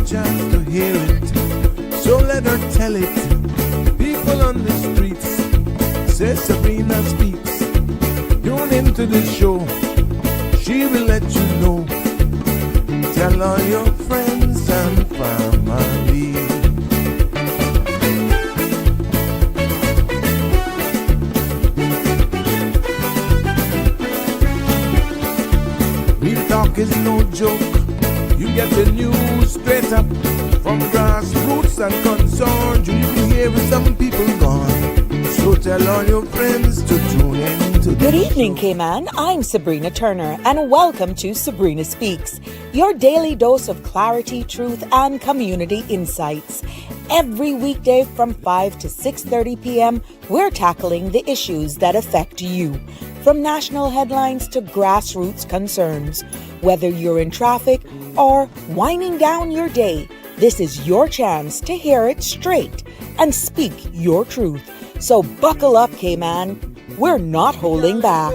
chance to hear it, so let her tell it. People on the streets say Sabrina speaks. Tune into the show, she will let you know. Tell all your friends and family. Real talk is no joke. You get the news straight up from grassroots and concerns. You can hear some people gone. So tell all your friends to tune in to Good evening, Cayman. I'm Sabrina Turner, and welcome to Sabrina Speaks, your daily dose of clarity, truth, and community insights. Every weekday from 5 to 6:30 p.m., we're tackling the issues that affect you, from national headlines to grassroots concerns. Whether you're in traffic or winding down your day, this is your chance to hear it straight and speak your truth. So buckle up, Cayman. We're not holding back.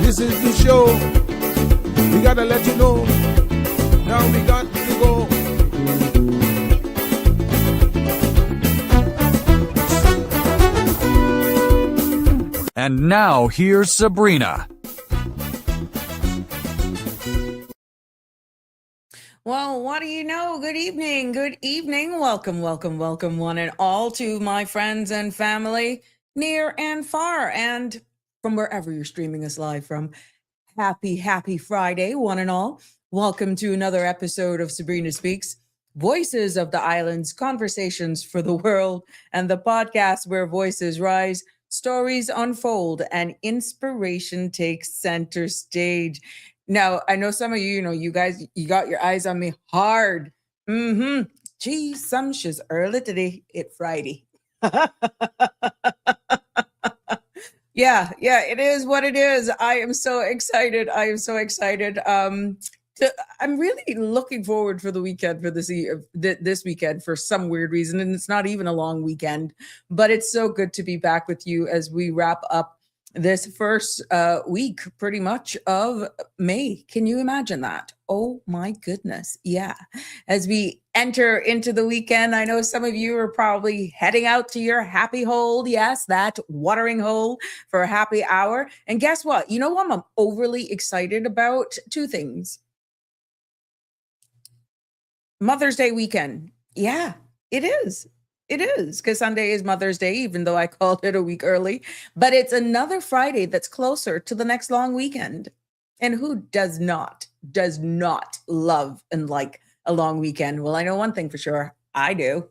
This is the show. We gotta let you know. Now we got to go. And now here's Sabrina. Well, what do you know? Good evening. Good evening. Welcome, welcome, welcome, one and all, to my friends and family, near and far, and from wherever you're streaming us live from. Happy Friday, one and all. Welcome to another episode of Sabrina Speaks, Voices of the Islands, Conversations for the World, and the podcast where voices rise, stories unfold, and inspiration takes center stage. Now, I know some of you, you guys, you got your eyes on me hard. Geez, some shit's early today. It's Friday. Yeah, it is what it is. I am so excited. I'm really looking forward for the weekend, for this weekend, for some weird reason. And it's not even a long weekend, but it's so good to be back with you as we wrap up this first week, pretty much, of May. Can you imagine that? Oh my goodness. Yeah. As we enter into the weekend, I know some of you are probably heading out to your happy hole. Yes, that watering hole for a happy hour. And guess what? You know what I'm overly excited about? Two things. Mother's Day weekend. Yeah, it is. It is, because Sunday is Mother's Day, even though I called it a week early. But it's another Friday that's closer to the next long weekend. And who does not love and like a long weekend? Well, I know one thing for sure. I do.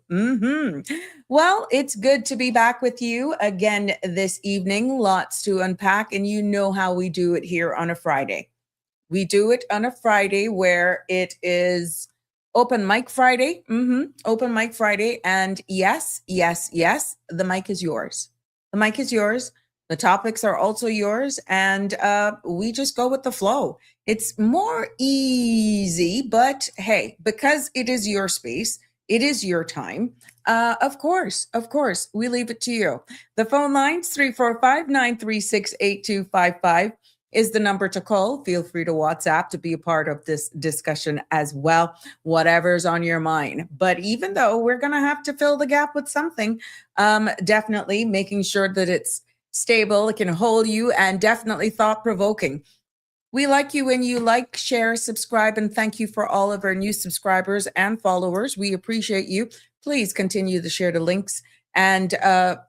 Well, it's good to be back with you again this evening. Lots to unpack. And you know how we do it here on a Friday. We do it on a Friday where it is Open Mic Friday. Open Mic Friday. And yes, the mic is yours. The mic is yours. The topics are also yours. And we just go with the flow. It's more easy, but hey, because it is your space, it is your time. Of course, we leave it to you. The phone lines, 345-936-8255. is the number to call. Feel free to WhatsApp to be a part of this discussion as well, whatever's on your mind. But even though we're going to have to fill the gap with something, definitely making sure that it's stable, it can hold you, and definitely thought-provoking. We like you when you like, share, subscribe, and thank you for all of our new subscribers and followers. We appreciate you. Please continue to share the links. And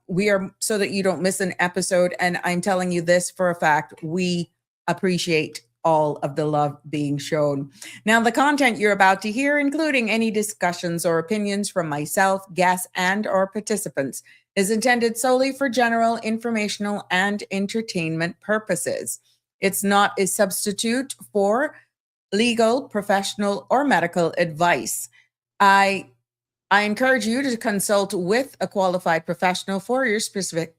we are, so that you don't miss an episode. And I'm telling you this for a fact, we appreciate all of the love being shown. Now, the content you're about to hear, including any discussions or opinions from myself, guests, and or participants, is intended solely for general, informational, and entertainment purposes. It's not a substitute for legal, professional, or medical advice. I encourage you to consult with a qualified professional for your specific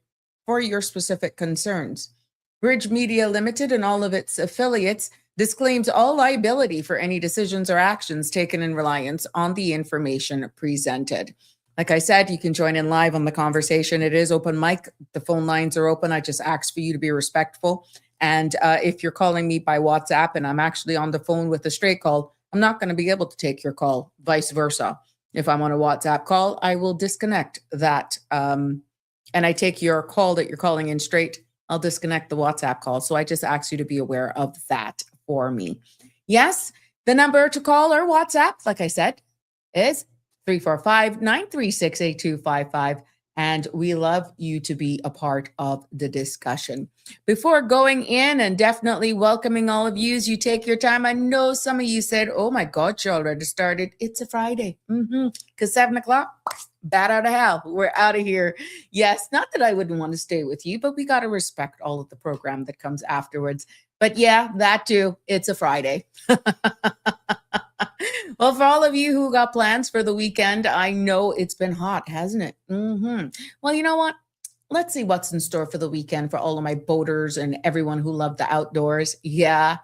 concerns. Bridge Media Limited and all of its affiliates disclaims all liability for any decisions or actions taken in reliance on the information presented. Like I said, you can join in live on the conversation. It is open mic. The phone lines are open. I just ask for you to be respectful. And if you're calling me by WhatsApp and I'm actually on the phone with a straight call, I'm not going to be able to take your call, vice versa. If I'm on a WhatsApp call, I will disconnect that. And I take your call that you're calling in straight, I'll disconnect the WhatsApp call. So I just ask you to be aware of that for me. Yes, the number to call or WhatsApp, like I said, is 345-936-8255. And we love you to be a part of the discussion. Before going in and definitely welcoming all of you as you take your time, I know some of you said, oh my God, you already started. It's a Friday. Because 7 o'clock, bat out of hell. We're out of here. Yes, not that I wouldn't want to stay with you, but we got to respect all of the program that comes afterwards. But yeah, that too. It's a Friday. Well, for all of you who got plans for the weekend, I know it's been hot, hasn't it? Well, you know what? Let's see what's in store for the weekend for all of my boaters and everyone who love the outdoors. Yeah.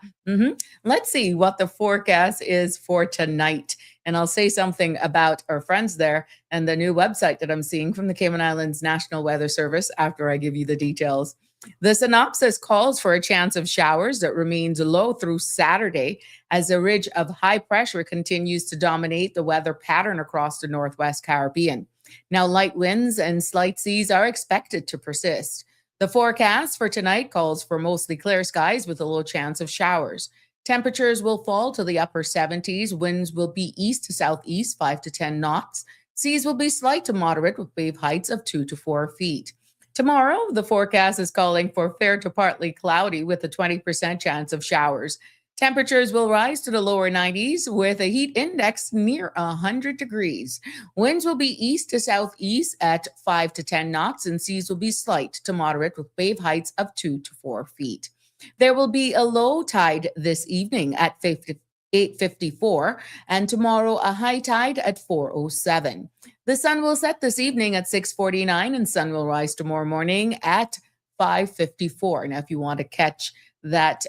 Let's see what the forecast is for tonight. And I'll say something about our friends there and the new website that I'm seeing from the Cayman Islands National Weather Service after I give you the details. The synopsis calls for a chance of showers that remains low through Saturday as a ridge of high pressure continues to dominate the weather pattern across the Northwest Caribbean. Now, light winds and slight seas are expected to persist. The forecast for tonight calls for mostly clear skies with a low chance of showers. Temperatures will fall to the upper 70s. Winds will be east to southeast, 5 to 10 knots. Seas will be slight to moderate with wave heights of 2 to 4 feet. Tomorrow, the forecast is calling for fair to partly cloudy with a 20% chance of showers. Temperatures will rise to the lower 90s with a heat index near 100 degrees. Winds will be east to southeast at 5 to 10 knots, and seas will be slight to moderate with wave heights of 2 to 4 feet. There will be a low tide this evening at 8:54, and tomorrow a high tide at 4:07. The sun will set this evening at 6:49, and sun will rise tomorrow morning at 5:54. Now, if you want to catch that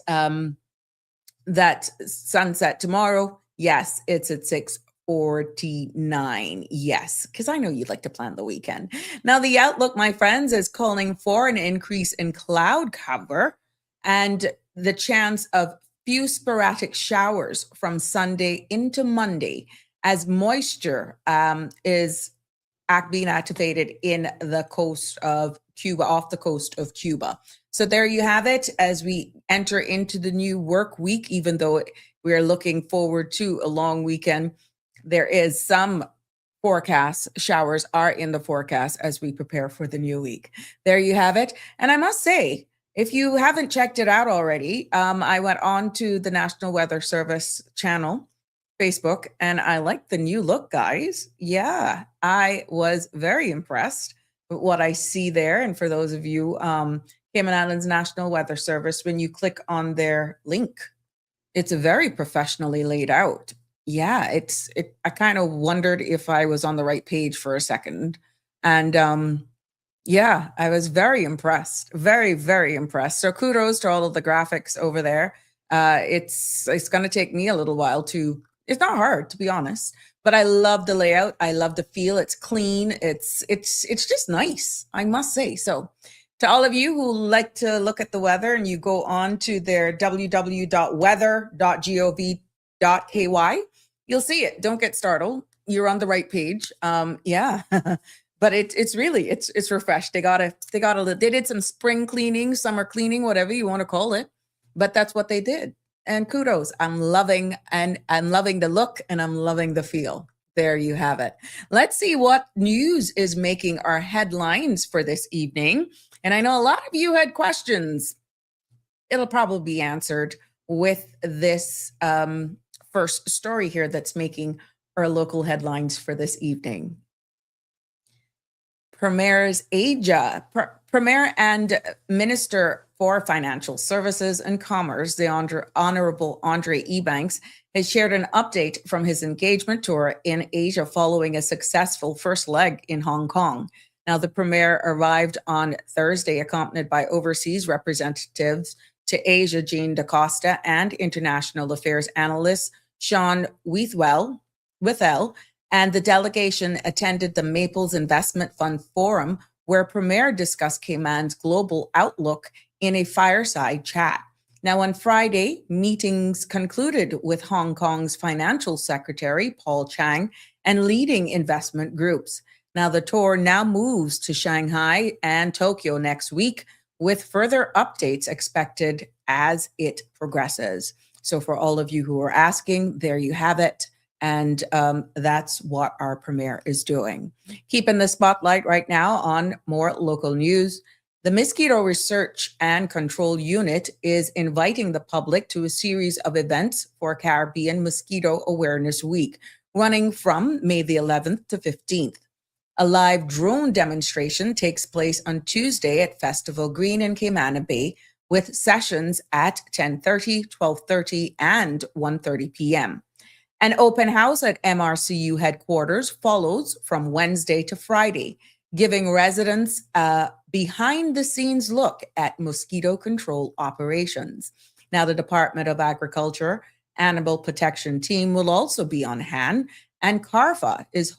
that sunset tomorrow, yes, it's at 6:49. Yes, because I know you'd like to plan the weekend. Now, the outlook, my friends, is calling for an increase in cloud cover and the chance of few sporadic showers from Sunday into Monday as moisture is being activated in the coast of Cuba, off the coast of Cuba. So there you have it as we enter into the new work week, even though we are looking forward to a long weekend. There is some forecasts, showers are in the forecast as we prepare for the new week. There you have it. And I must say, if you haven't checked it out already, I went on to the National Weather Service channel, Facebook, and I like the new look, guys. Yeah, I was very impressed with what I see there. And for those of you, Cayman Islands National Weather Service, when you click on their link, it's very professionally laid out. Yeah, I kind of wondered if I was on the right page for a second. And yeah, I was very impressed. Very, very impressed. So kudos to all of the graphics over there. It's going to take me a little while to, it's not hard, to be honest, but I love the layout. I love the feel. It's clean. It's just nice, I must say. So to all of you who like to look at the weather and you go on to their www.weather.gov.ky, you'll see it. Don't get startled. You're on the right page. Yeah. But it's really refreshed. They did some spring cleaning, summer cleaning, whatever you want to call it. But that's what they did. And kudos. I'm loving the look and I'm loving the feel. There you have it. Let's see what news is making our headlines for this evening. And I know a lot of you had questions. It'll probably be answered with this first story here that's making our local headlines for this evening. Premier and Minister for Financial Services and Commerce, the Honorable Andre Ebanks, has shared an update from his engagement tour in Asia following a successful first leg in Hong Kong. Now, the Premier arrived on Thursday, accompanied by overseas representatives to Asia, Jean DaCosta, and International Affairs Analyst Sean Withell, and the delegation attended the Maples Investment Fund Forum, where Premier discussed Cayman's global outlook in a fireside chat. Now, on Friday, meetings concluded with Hong Kong's financial secretary, Paul Chang, and leading investment groups. Now, the tour now moves to Shanghai and Tokyo next week, with further updates expected as it progresses. So, for all of you who are asking, there you have it. And that's what our premier is doing. Keeping the spotlight right now on more local news. The Mosquito Research and Control Unit is inviting the public to a series of events for Caribbean Mosquito Awareness Week, running from May the 11th to 15th. A live drone demonstration takes place on Tuesday at Festival Green in Cayman Bay, with sessions at 10:30, 12:30, and 1:30 p.m. An open house at MRCU headquarters follows from Wednesday to Friday, giving residents a behind-the-scenes look at mosquito control operations. Now, the Department of Agriculture Animal Protection team will also be on hand, and CARFA is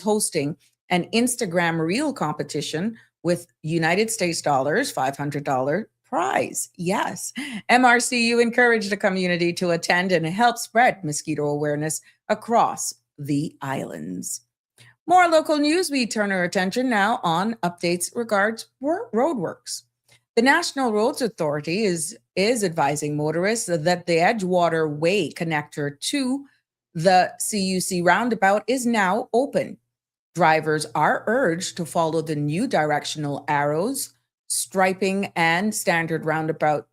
hosting an Instagram reel competition with United States dollars, $500 prize. Yes. MRCU encouraged the community to attend and help spread mosquito awareness across the islands. More local news, we turn our attention now on updates regards roadworks. The National Roads Authority is advising motorists that the Edgewater Way connector to the CUC roundabout is now open. Drivers are urged to follow the new directional arrows, striping and standard roundabout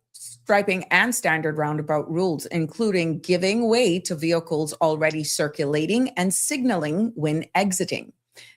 rules, including giving way to vehicles already circulating and signaling when exiting.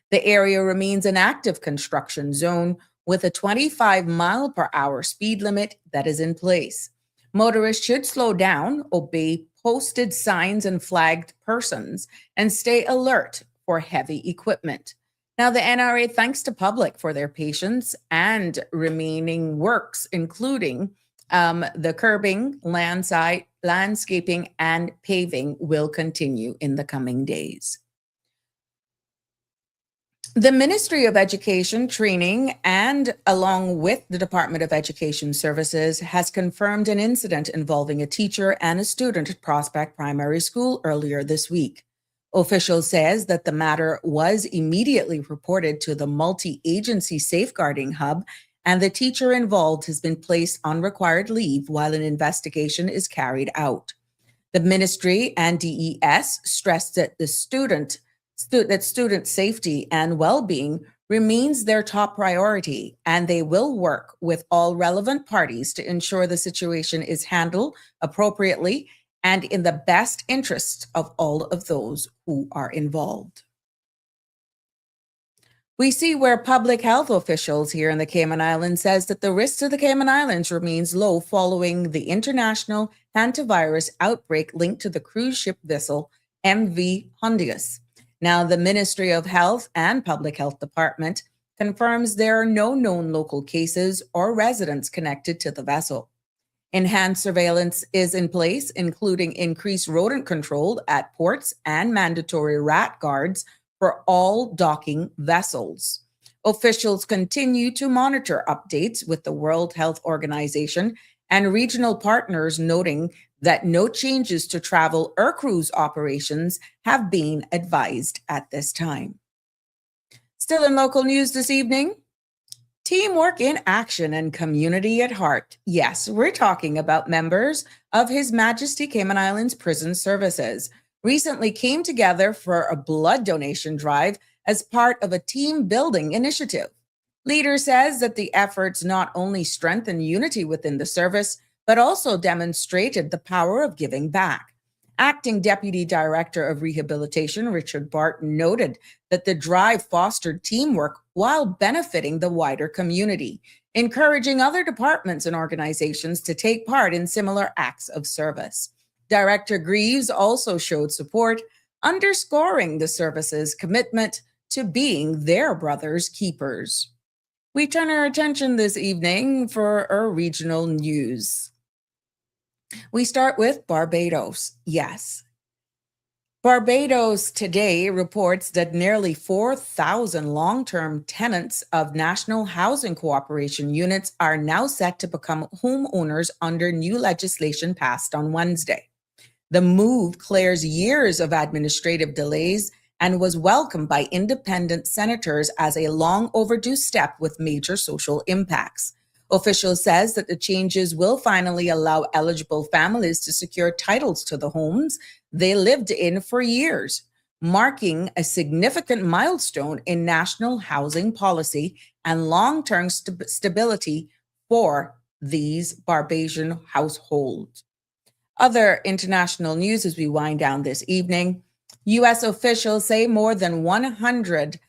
The area remains an active construction zone with a 25 mile per hour speed limit that is in place. Motorists should slow down, obey posted signs and flagged persons, and stay alert for heavy equipment. Now, the NRA thanks to public for their patience, and remaining works, including the curbing, landscaping, and paving, will continue in the coming days. The Ministry of Education, Training, and along with the Department of Education Services, has confirmed an incident involving a teacher and a student at Prospect Primary School earlier this week. Officials says that the matter was immediately reported to the multi-agency safeguarding hub, and the teacher involved has been placed on required leave while an investigation is carried out. The ministry and DES stressed that student safety and well-being remains their top priority, and they will work with all relevant parties to ensure the situation is handled appropriately and in the best interest of all of those who are involved. We see where public health officials here in the Cayman Islands says that the risk to the Cayman Islands remains low following the international hantavirus outbreak linked to the cruise ship vessel MV Hondius. Now, the Ministry of Health and Public Health Department confirms there are no known local cases or residents connected to the vessel. Enhanced surveillance is in place, including increased rodent control at ports and mandatory rat guards for all docking vessels. Officials continue to monitor updates with the World Health Organization and regional partners, noting that no changes to travel or cruise operations have been advised at this time. Still in local news this evening, teamwork in action and community at heart. Yes, we're talking about members of His Majesty Cayman Islands Prison Services recently came together for a blood donation drive as part of a team building initiative. Leader says that the efforts not only strengthened unity within the service, but also demonstrated the power of giving back. Acting Deputy Director of Rehabilitation, Richard Barton, noted that the drive fostered teamwork while benefiting the wider community, encouraging other departments and organizations to take part in similar acts of service. Director Greaves also showed support, underscoring the service's commitment to being their brother's keepers. We turn our attention this evening for our regional news. We start with Barbados. Yes. Barbados Today reports that nearly 4,000 long-term tenants of National Housing Cooperation units are now set to become homeowners under new legislation passed on Wednesday. The move clears years of administrative delays and was welcomed by independent senators as a long overdue step with major social impacts. Officials says that the changes will finally allow eligible families to secure titles to the homes they lived in for years, marking a significant milestone in national housing policy and long-term stability for these Barbadian households. Other international news as we wind down this evening. U.S. officials say more than 100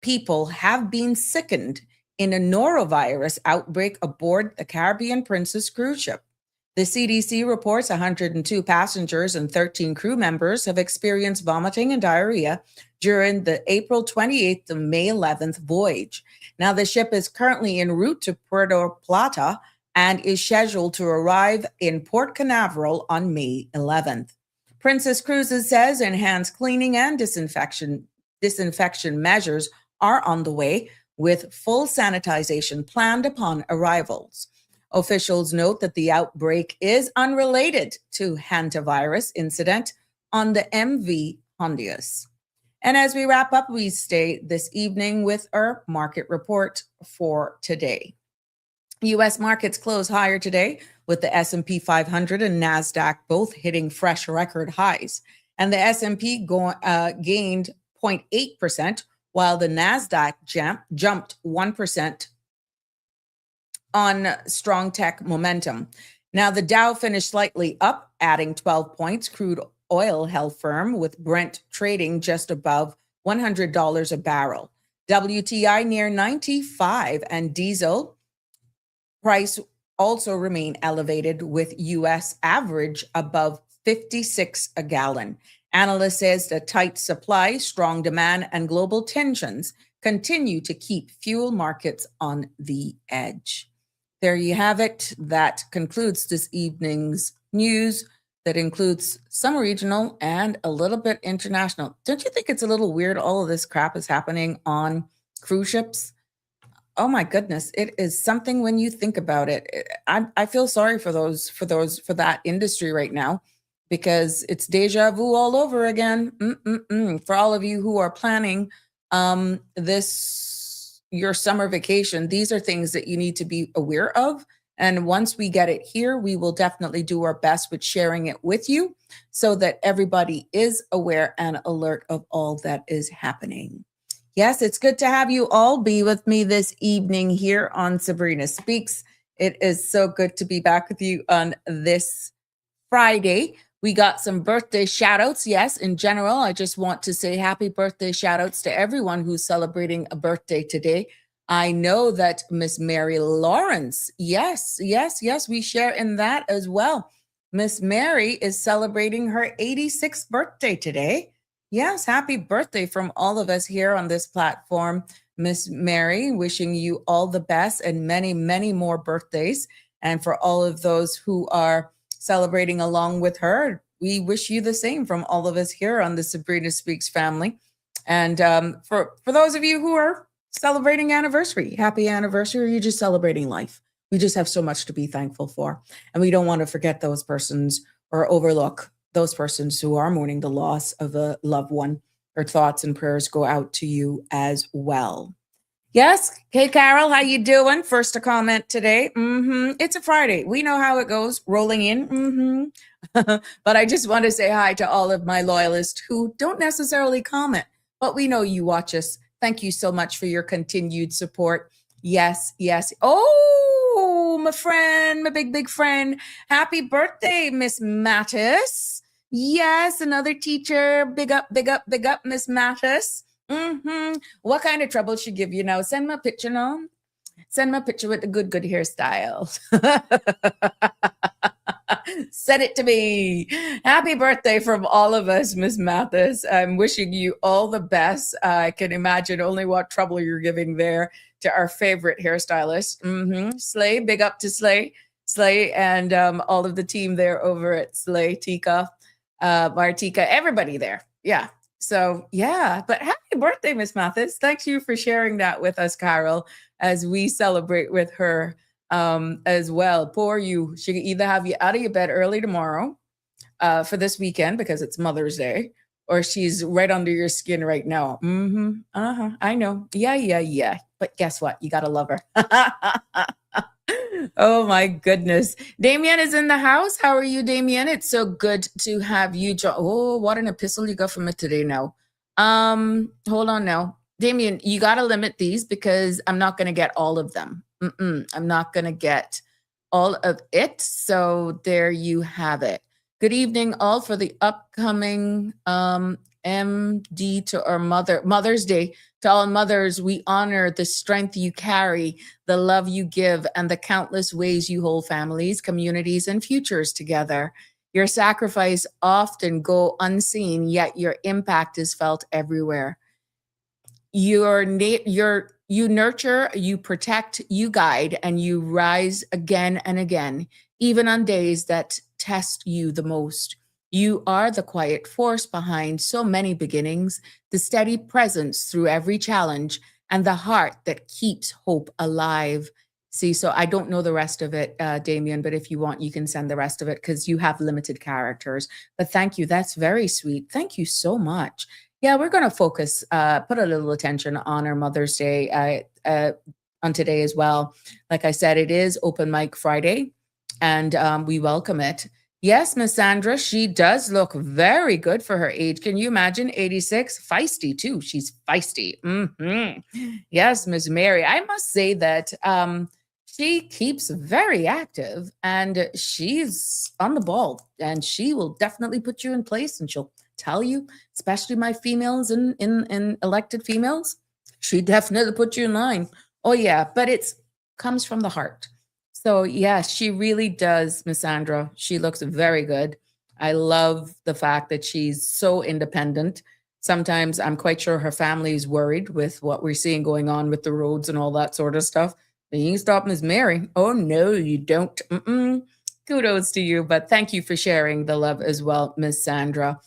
people have been sickened in a norovirus outbreak aboard the Caribbean Princess cruise ship. The CDC reports 102 passengers and 13 crew members have experienced vomiting and diarrhea during the April 28th to May 11th voyage. Now, the ship is currently en route to Puerto Plata and is scheduled to arrive in Port Canaveral on May 11th. Princess Cruises says enhanced cleaning and disinfection measures are on the way, with full sanitization planned upon arrivals. Officials note that the outbreak is unrelated to hantavirus incident on the MV Hondius. And as we wrap up, we stay this evening with our market report for today. U.S. markets close higher today, with the S&P 500 and NASDAQ both hitting fresh record highs. And the S&P gained 0.8%, while the NASDAQ jumped 1% on strong tech momentum. Now, the Dow finished slightly up, adding 12 points. Crude oil held firm, with Brent trading just above $100 a barrel. WTI near 95, and diesel price also remain elevated, with U.S. average above 56 a gallon. Analyst says the tight supply, strong demand, and global tensions continue to keep fuel markets on the edge. There you have it. That concludes this evening's news. That includes some regional and a little bit international. Don't you think it's a little weird all of this crap is happening on cruise ships? Oh my goodness, it is something when you think about it. I feel sorry for that industry right now, because it's deja vu all over again. For all of you who are planning your summer vacation, these are things that you need to be aware of. And once we get it here, we will definitely do our best with sharing it with you so that everybody is aware and alert of all that is happening. Yes, it's good to have you all be with me this evening here on Sabrina Speaks. It is so good to be back with you on this Friday. We got some birthday shout outs. Yes, in general, I just want to say happy birthday shout outs to everyone who's celebrating a birthday today. I know that Miss Mary Lawrence, yes, we share in that as well. Miss Mary is celebrating her 86th birthday today. Yes, happy birthday from all of us here on this platform. Miss Mary, wishing you all the best and many, many more birthdays. And for all of those who are celebrating along with her, we wish you the same from all of us here on the Sabrina Speaks family. And for those of you who are celebrating anniversary, happy anniversary, or you're just celebrating life. We just have so much to be thankful for. And we don't want to forget those persons or overlook those persons who are mourning the loss of a loved one. Our thoughts and prayers go out to you as well. Yes. Hey, Carol, how you doing? First a comment today. It's a Friday. We know how it goes, rolling in. But I just want to say hi to all of my loyalists who don't necessarily comment, but we know you watch us. Thank you so much for your continued support. Yes. Oh, my friend, my big friend. Happy birthday, Miss Mattis. Yes, another teacher. Big up, Miss Mattis. What kind of trouble she give you now? Send me a picture now. Send me a picture with the good hairstyle. Send it to me. Happy birthday from all of us, Miss Mathis. I'm wishing you all the best. I can imagine only what trouble you're giving there to our favorite hairstylist. Slay, big up to Slay, and all of the team there over at Slay, Tika. Martika, everybody there. Yeah. So yeah, but happy birthday, Miss Mathis. Thanks you for sharing that with us, Carol, as we celebrate with her as well. Poor you. She could either have you out of your bed early tomorrow for this weekend because it's Mother's Day, or she's right under your skin right now. I know. Yeah. But guess what? You gotta love her. Oh my goodness. Damien is in the house. How are you, Damien? It's so good to have you. Oh, what an epistle you got from it today now. Hold on now. Damien, you got to limit these because I'm not going to get all of them. I'm not going to get all of it. So there you have it. Good evening, all, for the upcoming MD to our Mother's Day. To all mothers, we honor the strength you carry, the love you give, and the countless ways you hold families, communities, and futures together. Your sacrifice often go unseen, yet your impact is felt everywhere. You nurture, you protect, you guide, and you rise again and again, even on days that test you the most. You are the quiet force behind so many beginnings, the steady presence through every challenge, and the heart that keeps hope alive. See, so I don't know the rest of it, Damien, but if you want, you can send the rest of it because you have limited characters. But thank you. That's very sweet. Thank you so much. Yeah, we're going to focus, put a little attention on our Mother's Day on today as well. Like I said, it is Open Mic Friday, and we welcome it. Yes, Miss Sandra, she does look very good for her age. Can you imagine? 86, feisty too. She's feisty. Yes, Miss Mary. I must say that she keeps very active and she's on the ball, and she will definitely put you in place, and she'll tell you, especially my females in elected females, she definitely put you in line. Oh yeah, but it's comes from the heart. So yeah, she really does, Miss Sandra. She looks very good. I love the fact that she's so independent. Sometimes I'm quite sure her family is worried with what we're seeing going on with the roads and all that sort of stuff. But you can stop Miss Mary. Oh no, you don't. Kudos to you, but thank you for sharing the love as well, Miss Sandra.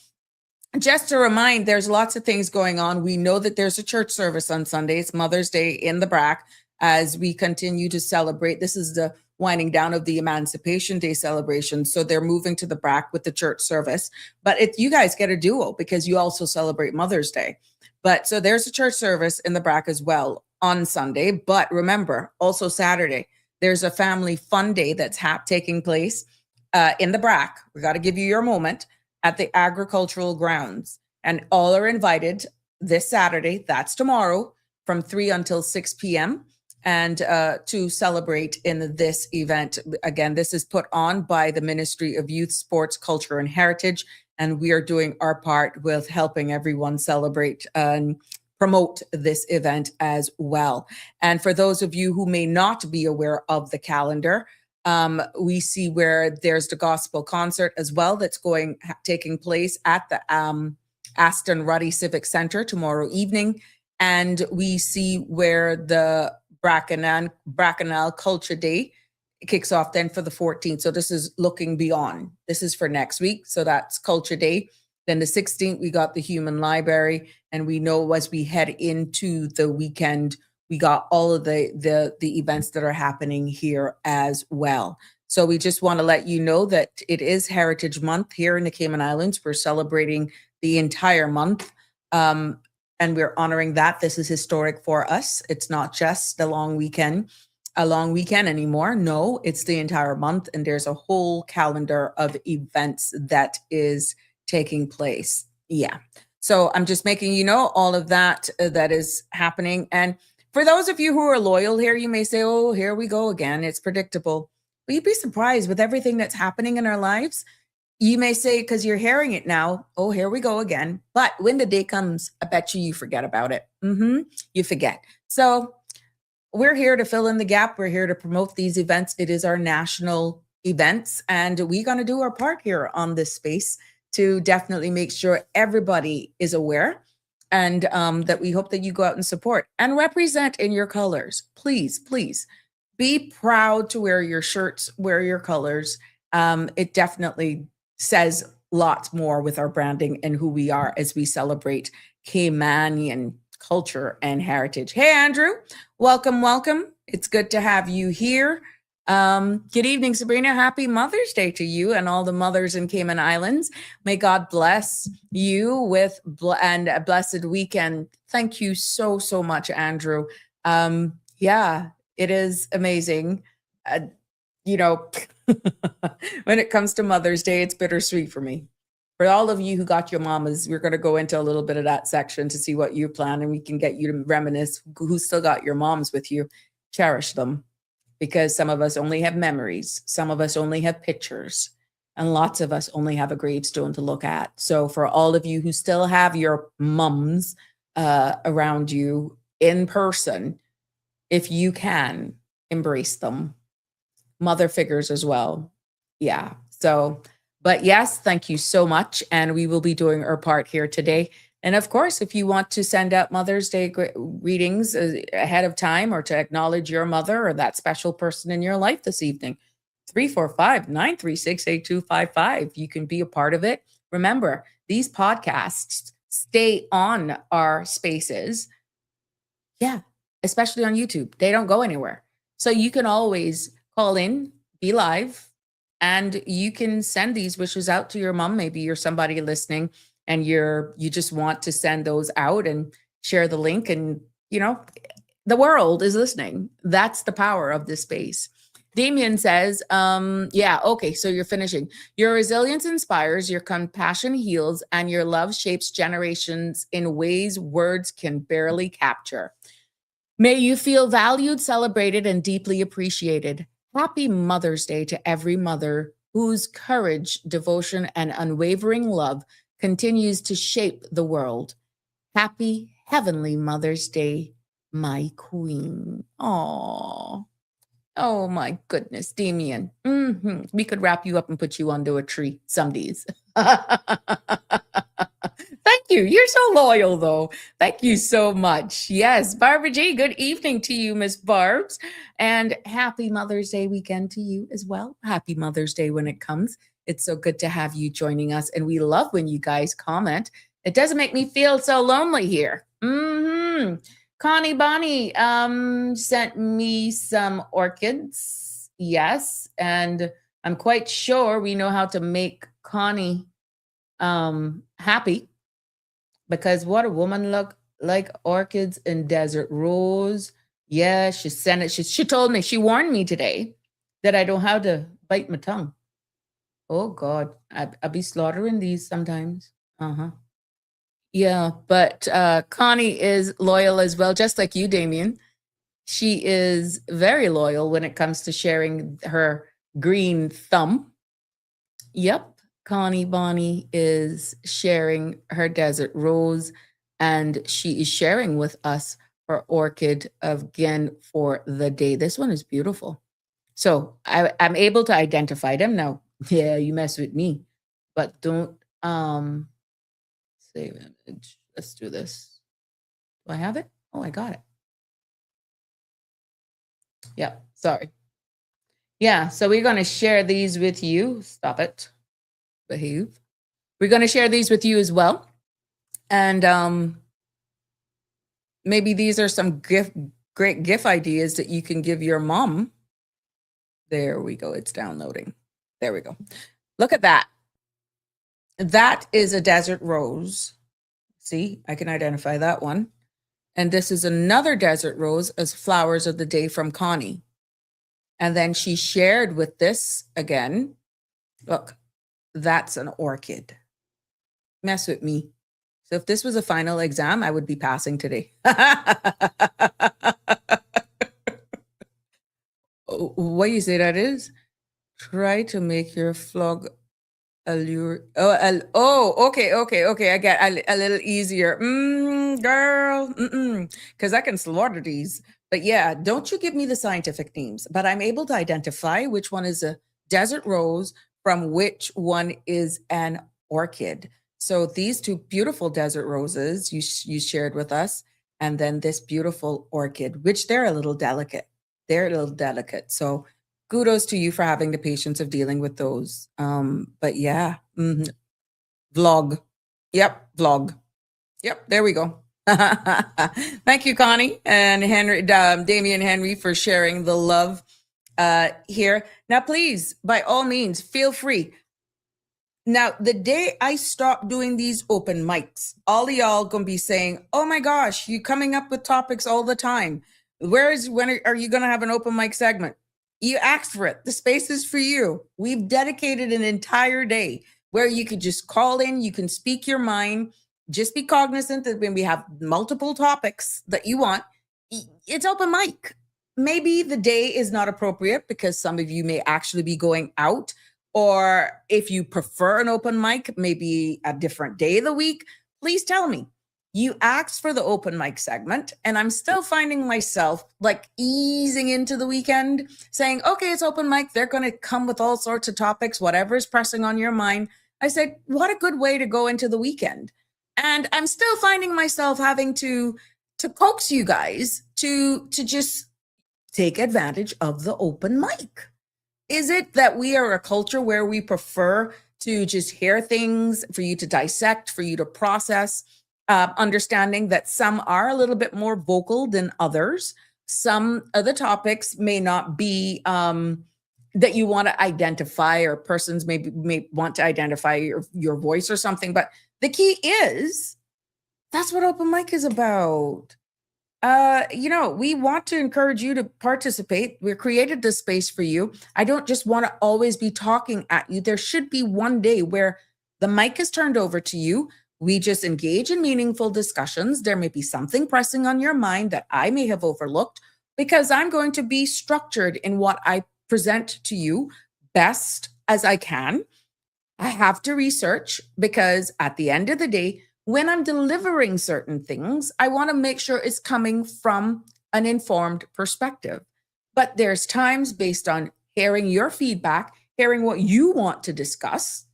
Just to remind, there's lots of things going on. We know that there's a church service on Sunday. It's Mother's Day in the BRAC as we continue to celebrate. This is the winding down of the Emancipation Day celebration. So they're moving to the BRAC with the church service. But you guys get a duo because you also celebrate Mother's Day. But so there's a church service in the BRAC as well on Sunday. But remember, also Saturday, there's a family fun day that's taking place in the BRAC. We got to give you your moment at the agricultural grounds. And all are invited this Saturday, that's tomorrow, from 3 until 6 p.m. and to celebrate in this event. Again, this is put on by the Ministry of Youth, Sports, Culture, and Heritage, and we are doing our part with helping everyone celebrate and promote this event as well. And for those of you who may not be aware of the calendar, we see where there's the gospel concert as well that's taking place at the Aston Ruddy Civic Center tomorrow evening. And we see where the Bracknell Culture Day kicks off then for the 14th. So this is looking beyond. This is for next week. So that's Culture Day. Then the 16th, we got the Human Library. And we know as we head into the weekend, we got all of the events that are happening here as well. So we just want to let you know that it is Heritage Month here in the Cayman Islands. We're celebrating the entire month. And we're honoring that. This is historic for us. It's not just a long weekend anymore. No, it's the entire month. And there's a whole calendar of events that is taking place. Yeah. So I'm just making you know all of that that is happening. And for those of you who are loyal here, you may say, oh, here we go again. It's predictable. But you'd be surprised with everything that's happening in our lives. You may say, because you're hearing it now, oh, here we go again. But when the day comes, I bet you forget about it. You forget. So we're here to fill in the gap. We're here to promote these events. It is our national events. And we're going to do our part here on this space to definitely make sure everybody is aware, and that we hope that you go out and support and represent in your colors. Please, please be proud to wear your shirts, wear your colors. It definitely says lots more with our branding and who we are as we celebrate Caymanian culture and heritage. Hey, Andrew, welcome, welcome. It's good to have you here. Good evening, Sabrina. Happy Mother's Day to you and all the mothers in Cayman Islands. May God bless you with and a blessed weekend. Thank you so, so much, Andrew. Yeah, it is amazing. You know, when it comes to Mother's Day, it's bittersweet for me. For all of you who got your mamas, we're going to go into a little bit of that section to see what you plan, and we can get you to reminisce who still got your moms with you. Cherish them, because some of us only have memories. Some of us only have pictures, and lots of us only have a gravestone to look at. So for all of you who still have your mums around you in person, if you can, embrace them. Mother figures as well. Yeah. So, but yes, thank you so much. And we will be doing our part here today. And of course, if you want to send out Mother's Day readings ahead of time, or to acknowledge your mother or that special person in your life this evening, 345-936-8255. You can be a part of it. Remember, these podcasts stay on our spaces. Yeah, especially on YouTube. They don't go anywhere. So you can always call in, be live, and you can send these wishes out to your mom. Maybe you're somebody listening and you just want to send those out and share the link, and the world is listening. That's the power of this space. Damien says, yeah, okay, so you're finishing. Your resilience inspires, your compassion heals, and your love shapes generations in ways words can barely capture. May you feel valued, celebrated, and deeply appreciated. Happy Mother's Day to every mother whose courage, devotion, and unwavering love continues to shape the world. Happy Heavenly Mother's Day, my queen. Oh my goodness, Damien. We could wrap you up and put you under a tree some days. Thank you. You're so loyal, though. Thank you so much. Yes, Barbara G, good evening to you, Miss Barbs. And happy Mother's Day weekend to you as well. Happy Mother's Day when it comes. It's so good to have you joining us. And we love when you guys comment. It doesn't make me feel so lonely here. Connie Bonnie sent me some orchids. Yes. And I'm quite sure we know how to make Connie happy, because what a woman look like. Orchids and desert rose. Yeah, she sent it. She told me, she warned me today that I don't have to bite my tongue. Oh God, I'll be slaughtering these sometimes. Yeah, but Connie is loyal as well, just like you, Damien. She is very loyal when it comes to sharing her green thumb. Yep, Connie Bonnie is sharing her desert rose, and she is sharing with us her orchid again for the day. This one is beautiful. So I'm able to identify them now. Yeah, you mess with me, but don't save image. Let's do this. Do I have it? Oh, I got it. Yeah, sorry. Yeah, so we're going to share these with you. Stop it. Behave. We're going to share these with you as well. And maybe these are some great gift ideas that you can give your mom. There we go. It's downloading. There we go. Look at that. That is a desert rose. See, I can identify that one. And this is another desert rose as flowers of the day from Connie. And then she shared with this again. Look, that's an orchid. Mess with me. So if this was a final exam, I would be passing today. What do you say that is? Try to make your flog allure. Okay. I get a little easier. Girl. Because I can slaughter these. But yeah, don't you give me the scientific names. But I'm able to identify which one is a desert rose from which one is an orchid. So these two beautiful desert roses you shared with us, and then this beautiful orchid, which they're a little delicate. So kudos to you for having the patience of dealing with those. But yeah, Vlog. Yep, vlog. Yep, there we go. Thank you, Connie and Henry, Damian Henry, for sharing the love here. Now, please, by all means, feel free. Now, the day I stop doing these open mics, all of y'all gonna be saying, "Oh my gosh, you coming up with topics all the time. When are you gonna have an open mic segment?" You asked for it. The space is for you. We've dedicated an entire day where you could just call in, you can speak your mind. Just be cognizant that when we have multiple topics that you want, it's open mic. Maybe the day is not appropriate because some of you may actually be going out, or if you prefer an open mic, maybe a different day of the week, please tell me. You asked for the open mic segment, and I'm still finding myself like easing into the weekend, saying, okay, it's open mic. They're going to come with all sorts of topics, whatever is pressing on your mind. I said, what a good way to go into the weekend. And I'm still finding myself having to coax you guys to just take advantage of the open mic. Is it that we are a culture where we prefer to just hear things, for you to dissect, for you to process, understanding that some are a little bit more vocal than others? Some of the topics may not be that you want to identify, or persons may want to identify your voice or something. But the key is, that's what open mic is about. We want to encourage you to participate. We created this space for you. I don't just want to always be talking at you. There should be one day where the mic is turned over to you. We just engage in meaningful discussions. There may be something pressing on your mind that I may have overlooked, because I'm going to be structured in what I present to you best as I can. I have to research, because at the end of the day, when I'm delivering certain things, I want to make sure it's coming from an informed perspective. But there's times, based on hearing your feedback, hearing what you want to discuss,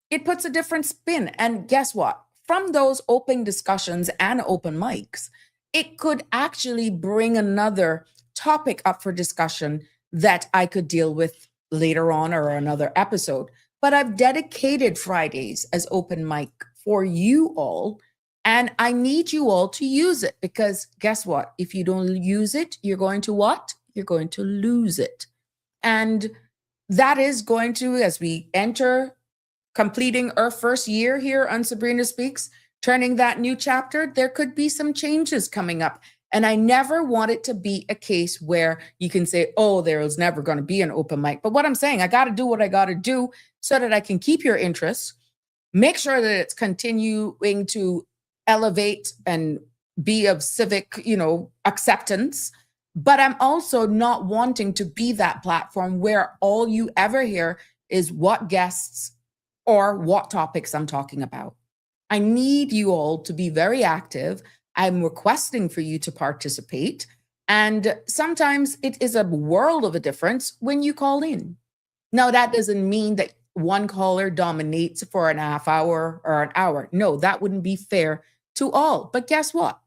it puts a different spin. And guess what? From those open discussions and open mics, it could actually bring another topic up for discussion that I could deal with later on, or another episode. But I've dedicated Fridays as open mic for you all, and I need you all to use it, because guess what? If you don't use it, you're going to what? You're going to lose it. And that is going to, as we enter completing our first year here on Sabrina Speaks, turning that new chapter, there could be some changes coming up. And I never want it to be a case where you can say, oh, there is never going to be an open mic. But what I'm saying, I got to do what I got to do so that I can keep your interest, make sure that it's continuing to elevate and be of civic, acceptance. But I'm also not wanting to be that platform where all you ever hear is what guests or what topics I'm talking about. I need you all to be very active. I'm requesting for you to participate. And sometimes it is a world of a difference when you call in. Now, that doesn't mean that one caller dominates for an half hour or an hour. No, that wouldn't be fair to all. But guess what?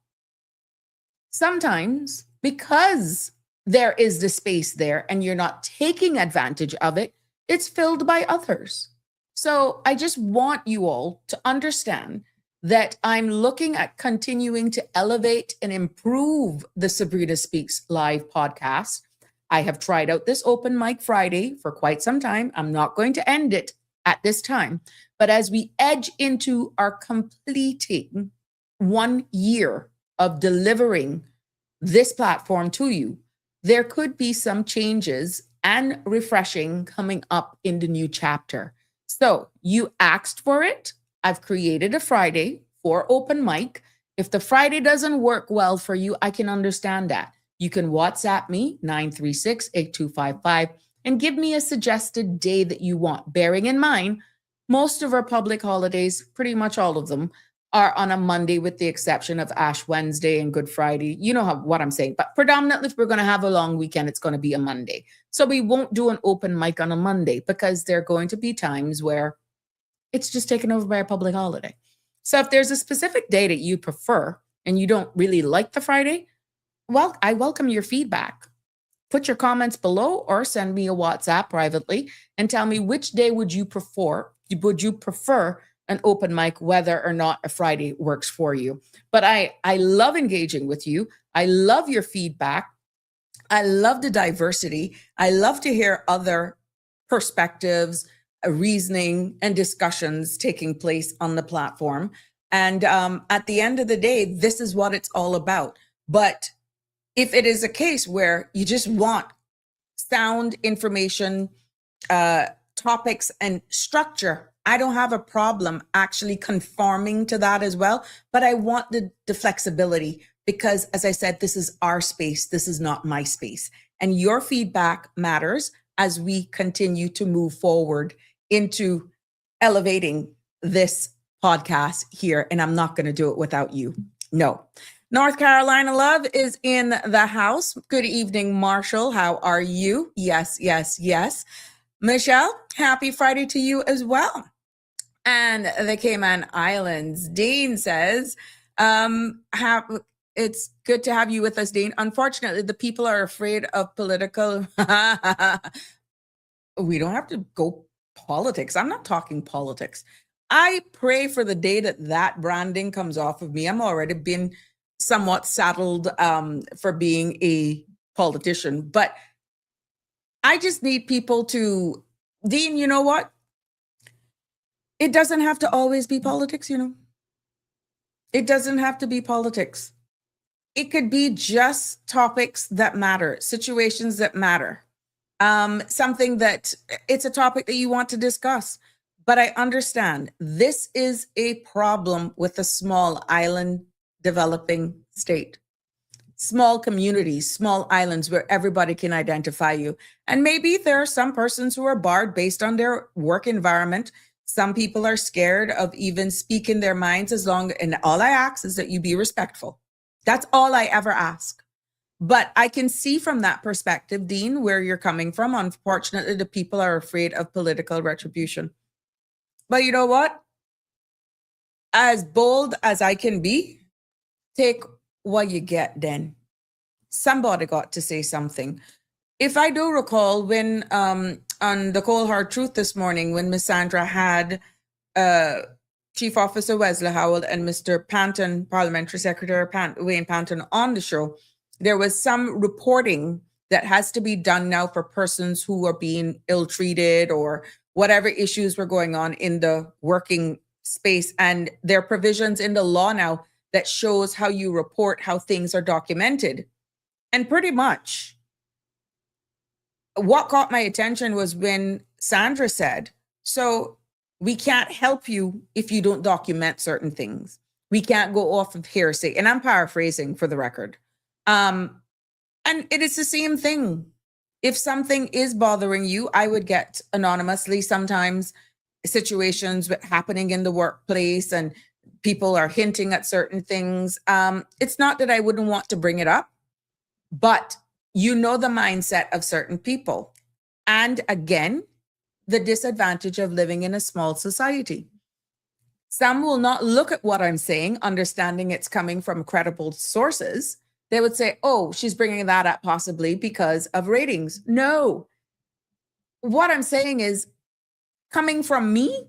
Sometimes, because there is the space there and you're not taking advantage of it, it's filled by others. So I just want you all to understand that I'm looking at continuing to elevate and improve the Sabrina Speaks live podcast. I have tried out this open mic Friday for quite some time. I'm not going to end it at this time. But as we edge into our completing 1 year of delivering this platform to you, there could be some changes and refreshing coming up in the new chapter. So you asked for it. I've created a Friday for open mic. If the Friday doesn't work well for you, I can understand that. You can WhatsApp me, 936-8255, and give me a suggested day that you want. Bearing in mind, most of our public holidays, pretty much all of them, are on a Monday, with the exception of Ash Wednesday and Good Friday. You know what I'm saying. But predominantly, if we're going to have a long weekend, it's going to be a Monday. So we won't do an open mic on a Monday, because there are going to be times where it's just taken over by a public holiday. So if there's a specific day that you prefer and you don't really like the Friday, well, I welcome your feedback. Put your comments below or send me a WhatsApp privately and tell me which day would you prefer an open mic, whether or not a Friday works for you. But I love engaging with you. I love your feedback. I love the diversity. I love to hear other perspectives, reasoning, and discussions taking place on the platform. And at the end of the day, this is what it's all about. But if it is a case where you just want sound information, topics, and structure, I don't have a problem actually conforming to that as well. But I want the flexibility because, as I said, this is our space. This is not my space. And your feedback matters as we continue to move forward into elevating this podcast here. And I'm not going to do it without you. No. North Carolina Love is in the house. Good evening, Marshall. How are you? Yes, yes, yes. Michelle, happy Friday to you as well. And the Cayman Islands, Dean says, it's good to have you with us, Dean. Unfortunately, the people are afraid of political. We don't have to go politics. I'm not talking politics. I pray for the day that branding comes off of me. I'm already been somewhat saddled for being a politician, but I just need people to, Dean, you know what? It doesn't have to always be politics, you know. It doesn't have to be politics. It could be just topics that matter, situations that matter, something that it's a topic that you want to discuss. But I understand this is a problem with a small island developing state, small communities, small islands where everybody can identify you. And maybe there are some persons who are barred based on their work environment. Some people are scared of even speaking their minds and all I ask is that you be respectful. That's all I ever ask. But I can see from that perspective, Dean, where you're coming from. Unfortunately, the people are afraid of political retribution. But you know what? As bold as I can be, take what you get then. Somebody got to say something. If I do recall when on the Cold Hard Truth this morning, when Miss Sandra had Chief Officer Wesley Howell and Mr. Panton, Parliamentary Secretary Wayne Panton on the show, there was some reporting that has to be done now for persons who are being ill-treated or whatever issues were going on in the working space. And there are provisions in the law now that shows how you report, how things are documented. And pretty much what caught my attention was when Sandra said, so we can't help you if you don't document certain things. We can't go off of hearsay. And I'm paraphrasing for the record. And it is the same thing. If something is bothering you, I would get anonymously sometimes situations happening in the workplace and people are hinting at certain things. It's not that I wouldn't want to bring it up, but you know the mindset of certain people. And again, the disadvantage of living in a small society. Some will not look at what I'm saying, understanding it's coming from credible sources. They would say, oh, she's bringing that up possibly because of ratings. No. What I'm saying is coming from me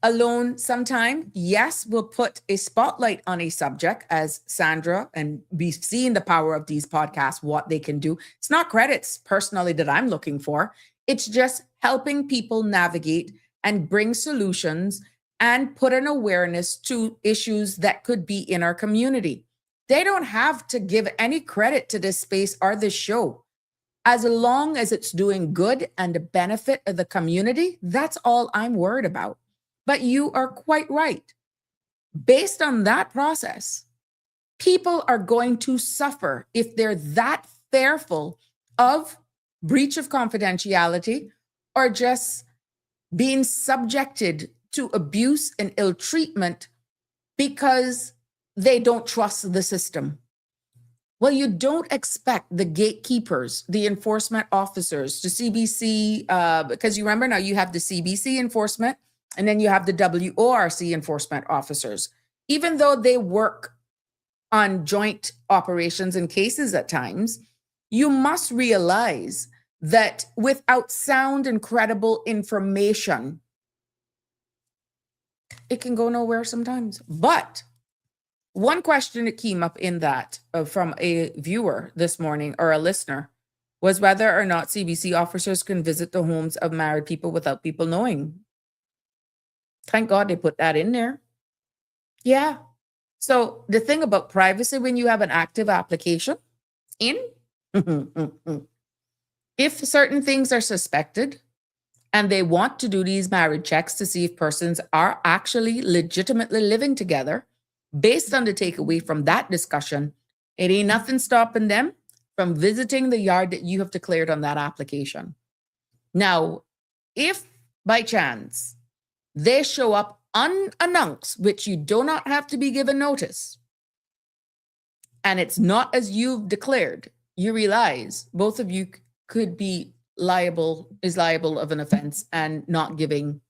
alone sometime, yes, we'll put a spotlight on a subject as Sandra, and we've seen the power of these podcasts, what they can do. It's not credits personally that I'm looking for. It's just helping people navigate and bring solutions and put an awareness to issues that could be in our community. They don't have to give any credit to this space or this show. As long as it's doing good and the benefit of the community, that's all I'm worried about. But you are quite right. Based on that process, people are going to suffer if they're that fearful of breach of confidentiality or just being subjected to abuse and ill treatment because they don't trust the system. Well, you don't expect the gatekeepers, the enforcement officers, the CBC, because you remember now you have the CBC enforcement and then you have the WORC enforcement officers. Even though they work on joint operations and cases at times, you must realize that without sound and credible information, It can go nowhere sometimes. But one question that came up in that from a viewer this morning or a listener was whether or not CBC officers can visit the homes of married people without people knowing. Thank God they put that in there. Yeah. So the thing about privacy when you have an active application in, if certain things are suspected and they want to do these marriage checks to see if persons are actually legitimately living together, based on the takeaway from that discussion, it ain't nothing stopping them from visiting the yard that you have declared on that application. Now, if by chance they show up unannounced, which you do not have to be given notice, and it's not as you've declared, you realize both of you could be liable of an offense and not giving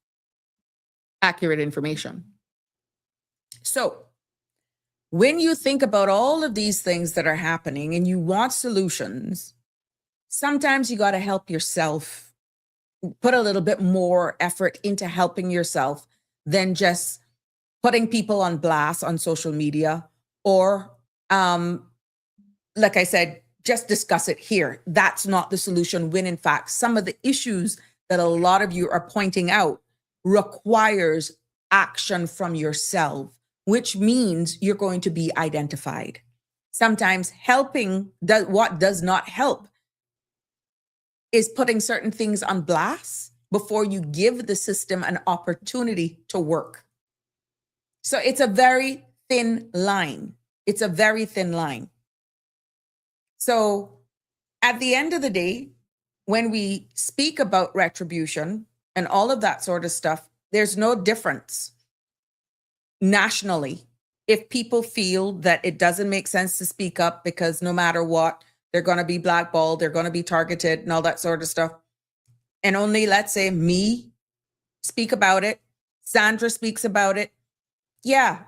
accurate information. So when you think about all of these things that are happening and you want solutions, sometimes you got to help yourself, put a little bit more effort into helping yourself than just putting people on blast on social media or, like I said, just discuss it here. That's not the solution when in fact, some of the issues that a lot of you are pointing out requires action from yourself, which means you're going to be identified. Sometimes helping, what does not help is putting certain things on blast before you give the system an opportunity to work. So it's a very thin line. It's a very thin line. So at the end of the day, when we speak about retribution and all of that sort of stuff, there's no difference nationally if people feel that it doesn't make sense to speak up because no matter what, they're going to be blackballed, they're going to be targeted and all that sort of stuff. And only, let's say, me speak about it, Sandra speaks about it. Yeah,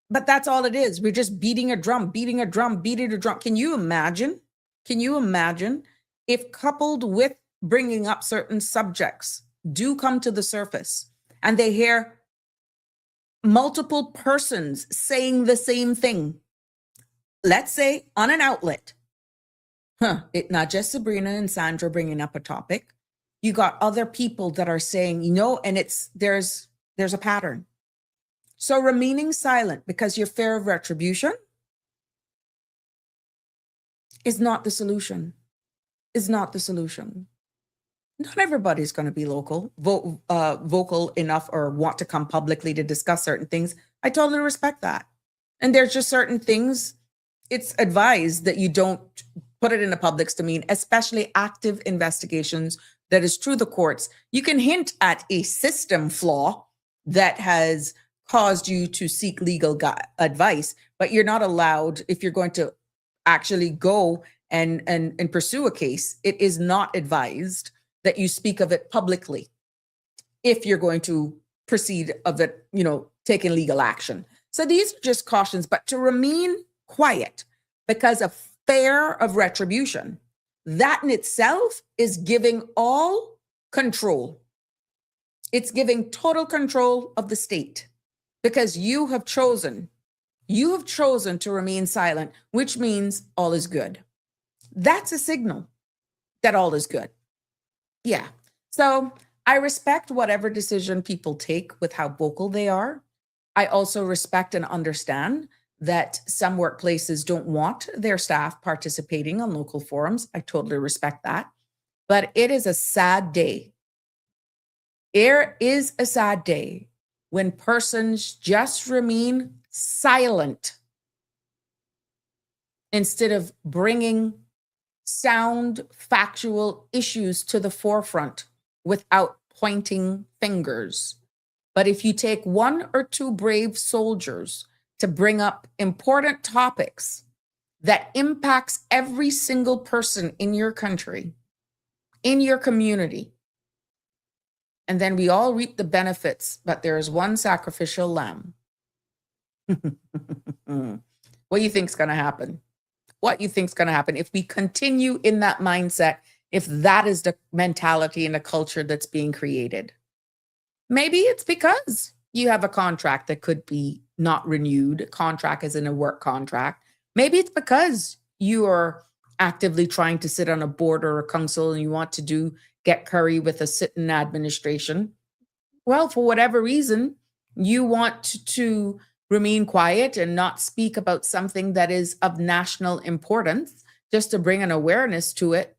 but that's all it is. We're just beating a drum. Can you imagine? Can you imagine if coupled with bringing up certain subjects do come to the surface and they hear multiple persons saying the same thing, let's say on an outlet, it not just Sabrina and Sandra bringing up a topic, you got other people that are saying, and there's a pattern. So remaining silent because your fear of retribution is not the solution. Not everybody's going to be vocal enough or want to come publicly to discuss certain things. I totally respect that. And there's just certain things, it's advised that you don't put it in the public's domain, especially active investigations that is through the courts. You can hint at a system flaw that has caused you to seek legal advice, but you're not allowed, if you're going to actually go and pursue a case, it is not advised that you speak of it publicly if you're going to proceed of it, taking legal action. So these are just cautions, but to remain quiet because of fear of retribution, that in itself is giving all control. It's giving total control of the state because you have chosen to remain silent, which means all is good. That's a signal that all is good. Yeah. So I respect whatever decision people take with how vocal they are. I also respect and understand that some workplaces don't want their staff participating on local forums. I totally respect that. But it is a sad day. There is a sad day when persons just remain silent instead of bringing sound, factual issues to the forefront without pointing fingers. But if you take one or two brave soldiers to bring up important topics that impacts every single person in your country, in your community, and then we all reap the benefits, but there is one sacrificial lamb. What do you think is going to happen? What you think is going to happen if we continue in that mindset, if that is the mentality and the culture that's being created? Maybe it's because you have a contract that could be not renewed. Contract is in a work contract. Maybe it's because you are actively trying to sit on a board or a council and you want to get curry with a sitting administration. Well, for whatever reason, you want to remain quiet and not speak about something that is of national importance, just to bring an awareness to it,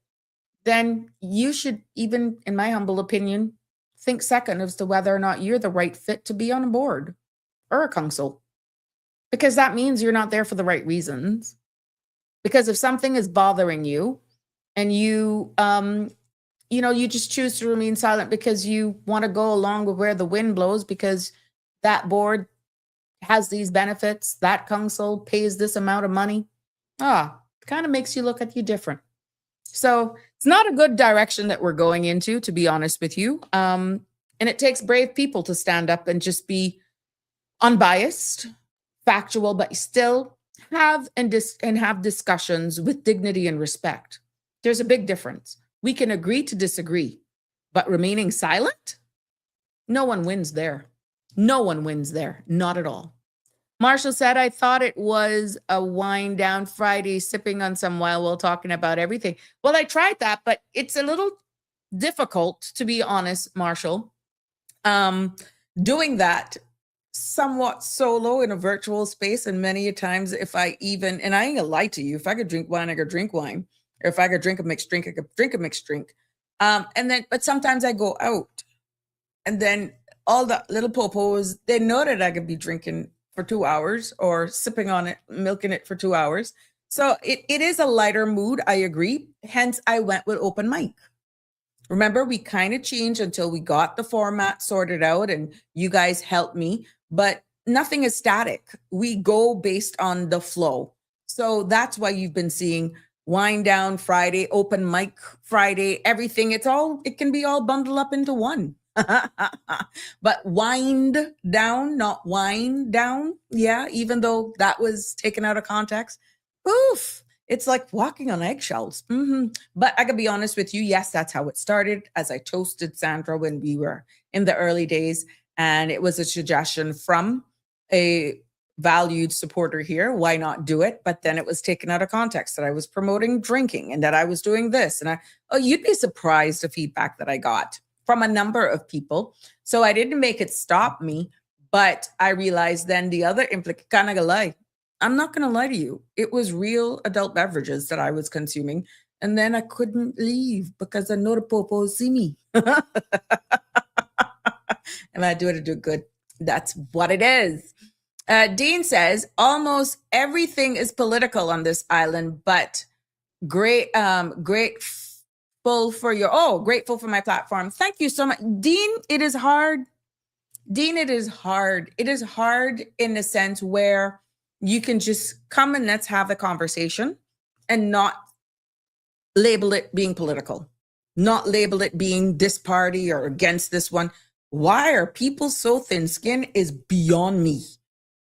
then you should, even in my humble opinion, think second as to whether or not you're the right fit to be on a board or a council. Because that means you're not there for the right reasons. Because if something is bothering you and you just choose to remain silent because you want to go along with where the wind blows, because that board has these benefits, that council pays this amount of money, it kind of makes you look at you different. So it's not a good direction that we're going into, to be honest with you. And it takes brave people to stand up and just be unbiased, factual, but still have discussions with dignity and respect. There's a big difference. We can agree to disagree, but remaining silent, no one wins there. No one wins there, not at all. Marshall said, I thought it was a wind down Friday, sipping on some while talking about everything. Well, I tried that, but it's a little difficult, to be honest, Marshall. Doing that somewhat solo in a virtual space, and many a times and I ain't gonna lie to you, if I could drink wine, I could drink wine. Or if I could drink a mixed drink, I could drink a mixed drink. But sometimes I go out, and then all the little popos, they know that I could be drinking for 2 hours or sipping on it, milking it for 2 hours. So it is a lighter mood, I agree. Hence, I went with open mic. Remember, we kind of changed until we got the format sorted out, and you guys helped me, but nothing is static. We go based on the flow. So that's why you've been seeing Wind Down Friday, Open Mic Friday, everything. It can be all bundled up into one. But wind down, not wind down. Yeah, even though that was taken out of context. Oof. It's like walking on eggshells. But I could be honest with you. Yes, that's how it started, as I toasted Sandra when we were in the early days. And it was a suggestion from a valued supporter here. Why not do it? But then it was taken out of context that I was promoting drinking and that I was doing this. And you'd be surprised the feedback that I got from a number of people. So I didn't make it stop me, but I realized then the other implication, I'm not going to lie to you. It was real adult beverages that I was consuming. And then I couldn't leave because I know the popos see me. And I do it good. That's what it is. Dean says, almost everything is political on this island, but grateful for my platform. Thank you so much. Dean, it is hard. It is hard. It is hard in the sense where you can just come and let's have a conversation and not label it being political, not label it being this party or against this one. Why are people so thin-skinned is beyond me.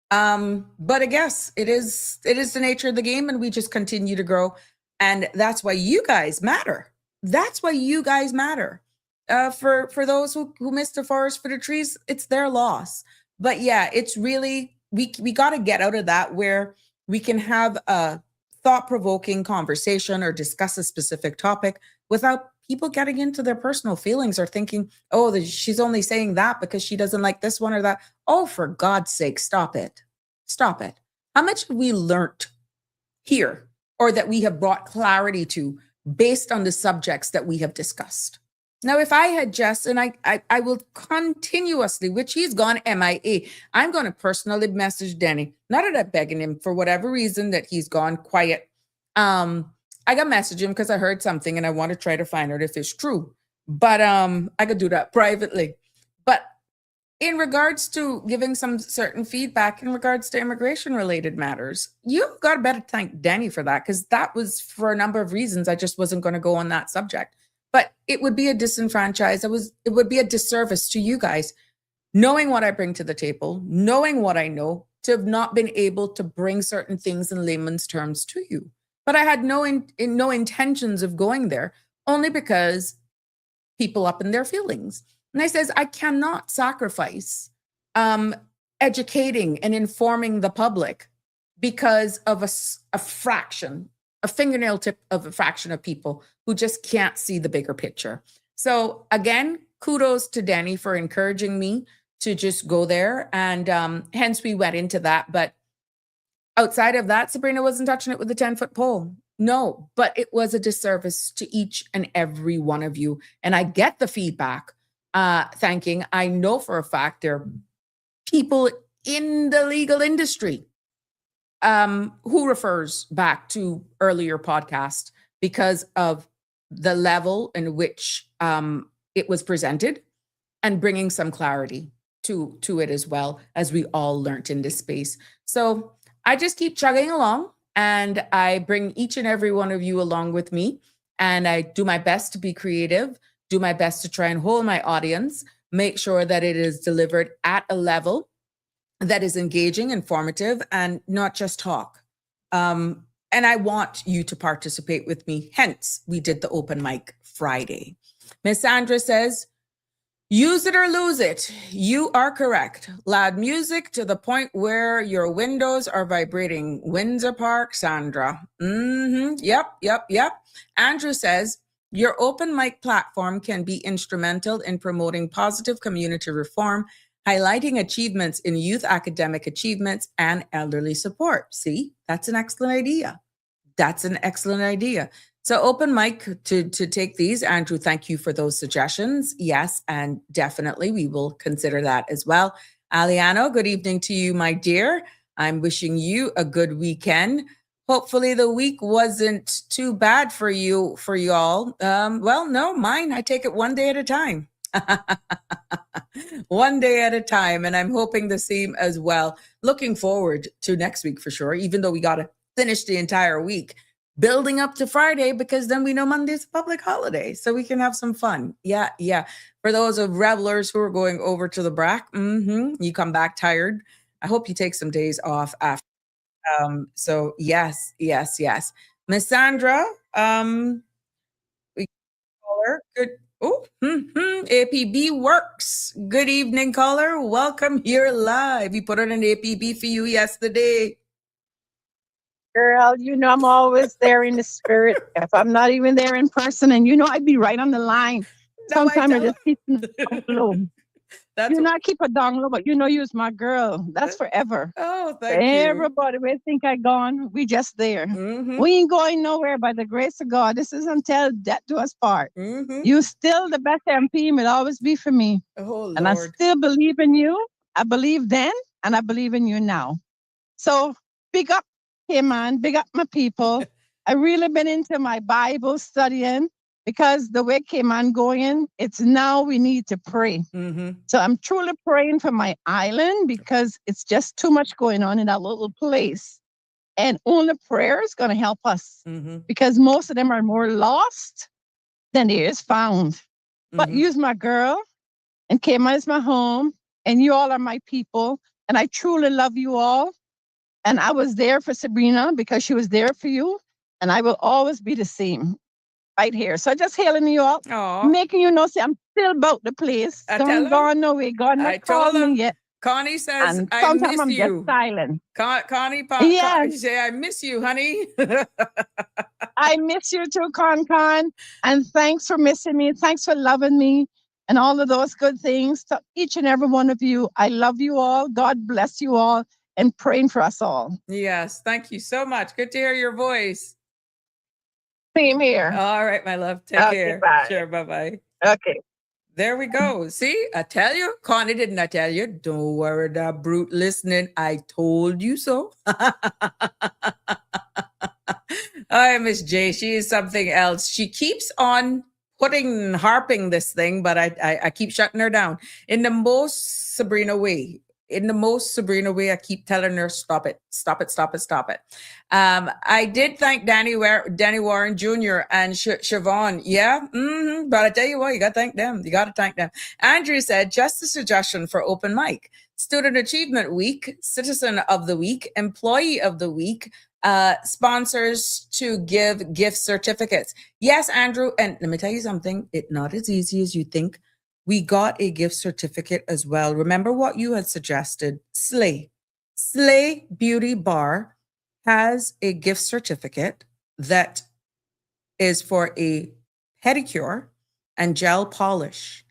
But I guess it is the nature of the game, and we just continue to grow. And that's why you guys matter. That's why you guys matter. For those who missed the forest for the trees, it's their loss. But yeah, it's really, we got to get out of that where we can have a thought-provoking conversation or discuss a specific topic without people getting into their personal feelings or thinking, oh, she's only saying that because she doesn't like this one or that. Oh, for God's sake, stop it. Stop it. How much have we learned here or that we have brought clarity to based on the subjects that we have discussed? Now, if I had just, and I will continuously, which he's gone MIA, I'm going to personally message Denny. Not that I'm begging him for whatever reason that he's gone quiet. I got message him because I heard something and I want to try to find out if it's true. But I could do that privately. But in regards to giving some certain feedback in regards to immigration-related matters, you've got to better thank Danny for that, because that was for a number of reasons. I just wasn't going to go on that subject. But it would be a disenfranchise. It would be a disservice to you guys, knowing what I bring to the table, knowing what I know, to have not been able to bring certain things in layman's terms to you. But I had no intentions of going there, only because people up in their feelings. And I says, I cannot sacrifice educating and informing the public because of a fraction, a fingernail tip of a fraction of people who just can't see the bigger picture. So again, kudos to Danny for encouraging me to just go there. And hence we went into that. But outside of that, Sabrina wasn't touching it with a 10-foot pole. No, but it was a disservice to each and every one of you. And I get the feedback thanking. I know for a fact there are people in the legal industry who refers back to earlier podcasts because of the level in which it was presented and bringing some clarity to it as well, as we all learned in this space. So I just keep chugging along and I bring each and every one of you along with me. And I do my best to be creative, do my best to try and hold my audience, make sure that it is delivered at a level that is engaging, informative, and not just talk. And I want you to participate with me. Hence, we did the open mic Friday. Miss Sandra says, use it or lose it. You are correct. Loud music to the point where your windows are vibrating. Windsor Park, Sandra. Yep. Andrew says, your open mic platform can be instrumental in promoting positive community reform, highlighting achievements in youth academic achievements and elderly support. See, that's an excellent idea. So open mic to take these. Andrew, thank you for those suggestions. Yes, and definitely we will consider that as well. Aliano, good evening to you, my dear. I'm wishing you a good weekend. Hopefully the week wasn't too bad for you all. Well, no, mine, I take it one day at a time. One day at a time. And I'm hoping the same as well. Looking forward to next week for sure, even though we got to finish the entire week. Building up to Friday, because then we know Monday's a public holiday, so we can have some fun. Yeah. For those of revelers who are going over to the BRAC, you come back tired. I hope you take some days off after. So yes. Miss Sandra, we call her. Good. Oh, APB works. Good evening, caller. Welcome here live. We put on an APB for you yesterday. Girl, you know I'm always there in the spirit. If I'm not even there in person, and you know I'd be right on the line. Sometimes I just keep it down low. You not keep it down low, but you know you's my girl. That's forever. Oh, thank you. Everybody will think I gone. We just there. We ain't going nowhere by the grace of God. This is until death do us part. You still the best MP. Will always be for me. Oh, Lord. And I still believe in you. I believe then, and I believe in you now. So big up. Hey man, big up my people. I really been into my Bible studying because the way came on going, it's now we need to pray. So I'm truly praying for my island because it's just too much going on in that little place. And only prayer is going to help us because most of them are more lost than there is found. But you's my girl and Cayman is my home and you all are my people. And I truly love you all. And I was there for Sabrina because she was there for you. And I will always be the same right here. So just hailing you all, making you know, say I'm still about the place. Don't go nowhere. God not called me yet. Connie says, And I miss sometimes I'm you. just silent. Connie, Yes. say, I miss you, honey. I miss you too, Con. And thanks for missing me. Thanks for loving me and all of those good things. To each and every one of you, I love you all. God bless you all. And praying for us all. Yes, thank you so much. Good to hear your voice. Same here. All right, my love. Take care. Bye. Sure, bye-bye. Okay. There we go. See, I tell you, Connie, didn't I tell you? Don't worry, that brute listening. I told you so. I Miss J. She is something else. She keeps on harping this thing, but I keep shutting her down in the most Sabrina way. I keep telling her, stop it. I did thank Danny Warren Jr. and Siobhan. Yeah. But I tell you what, you got to thank them. Andrew said, just a suggestion for open mic. Student Achievement Week, Citizen of the Week, Employee of the Week, sponsors to give gift certificates. Yes, Andrew. And let me tell you something. It's not as easy as you think. we got a gift certificate as well. Remember what you had suggested? Slay Beauty Bar has a gift certificate that is for a pedicure and gel polish.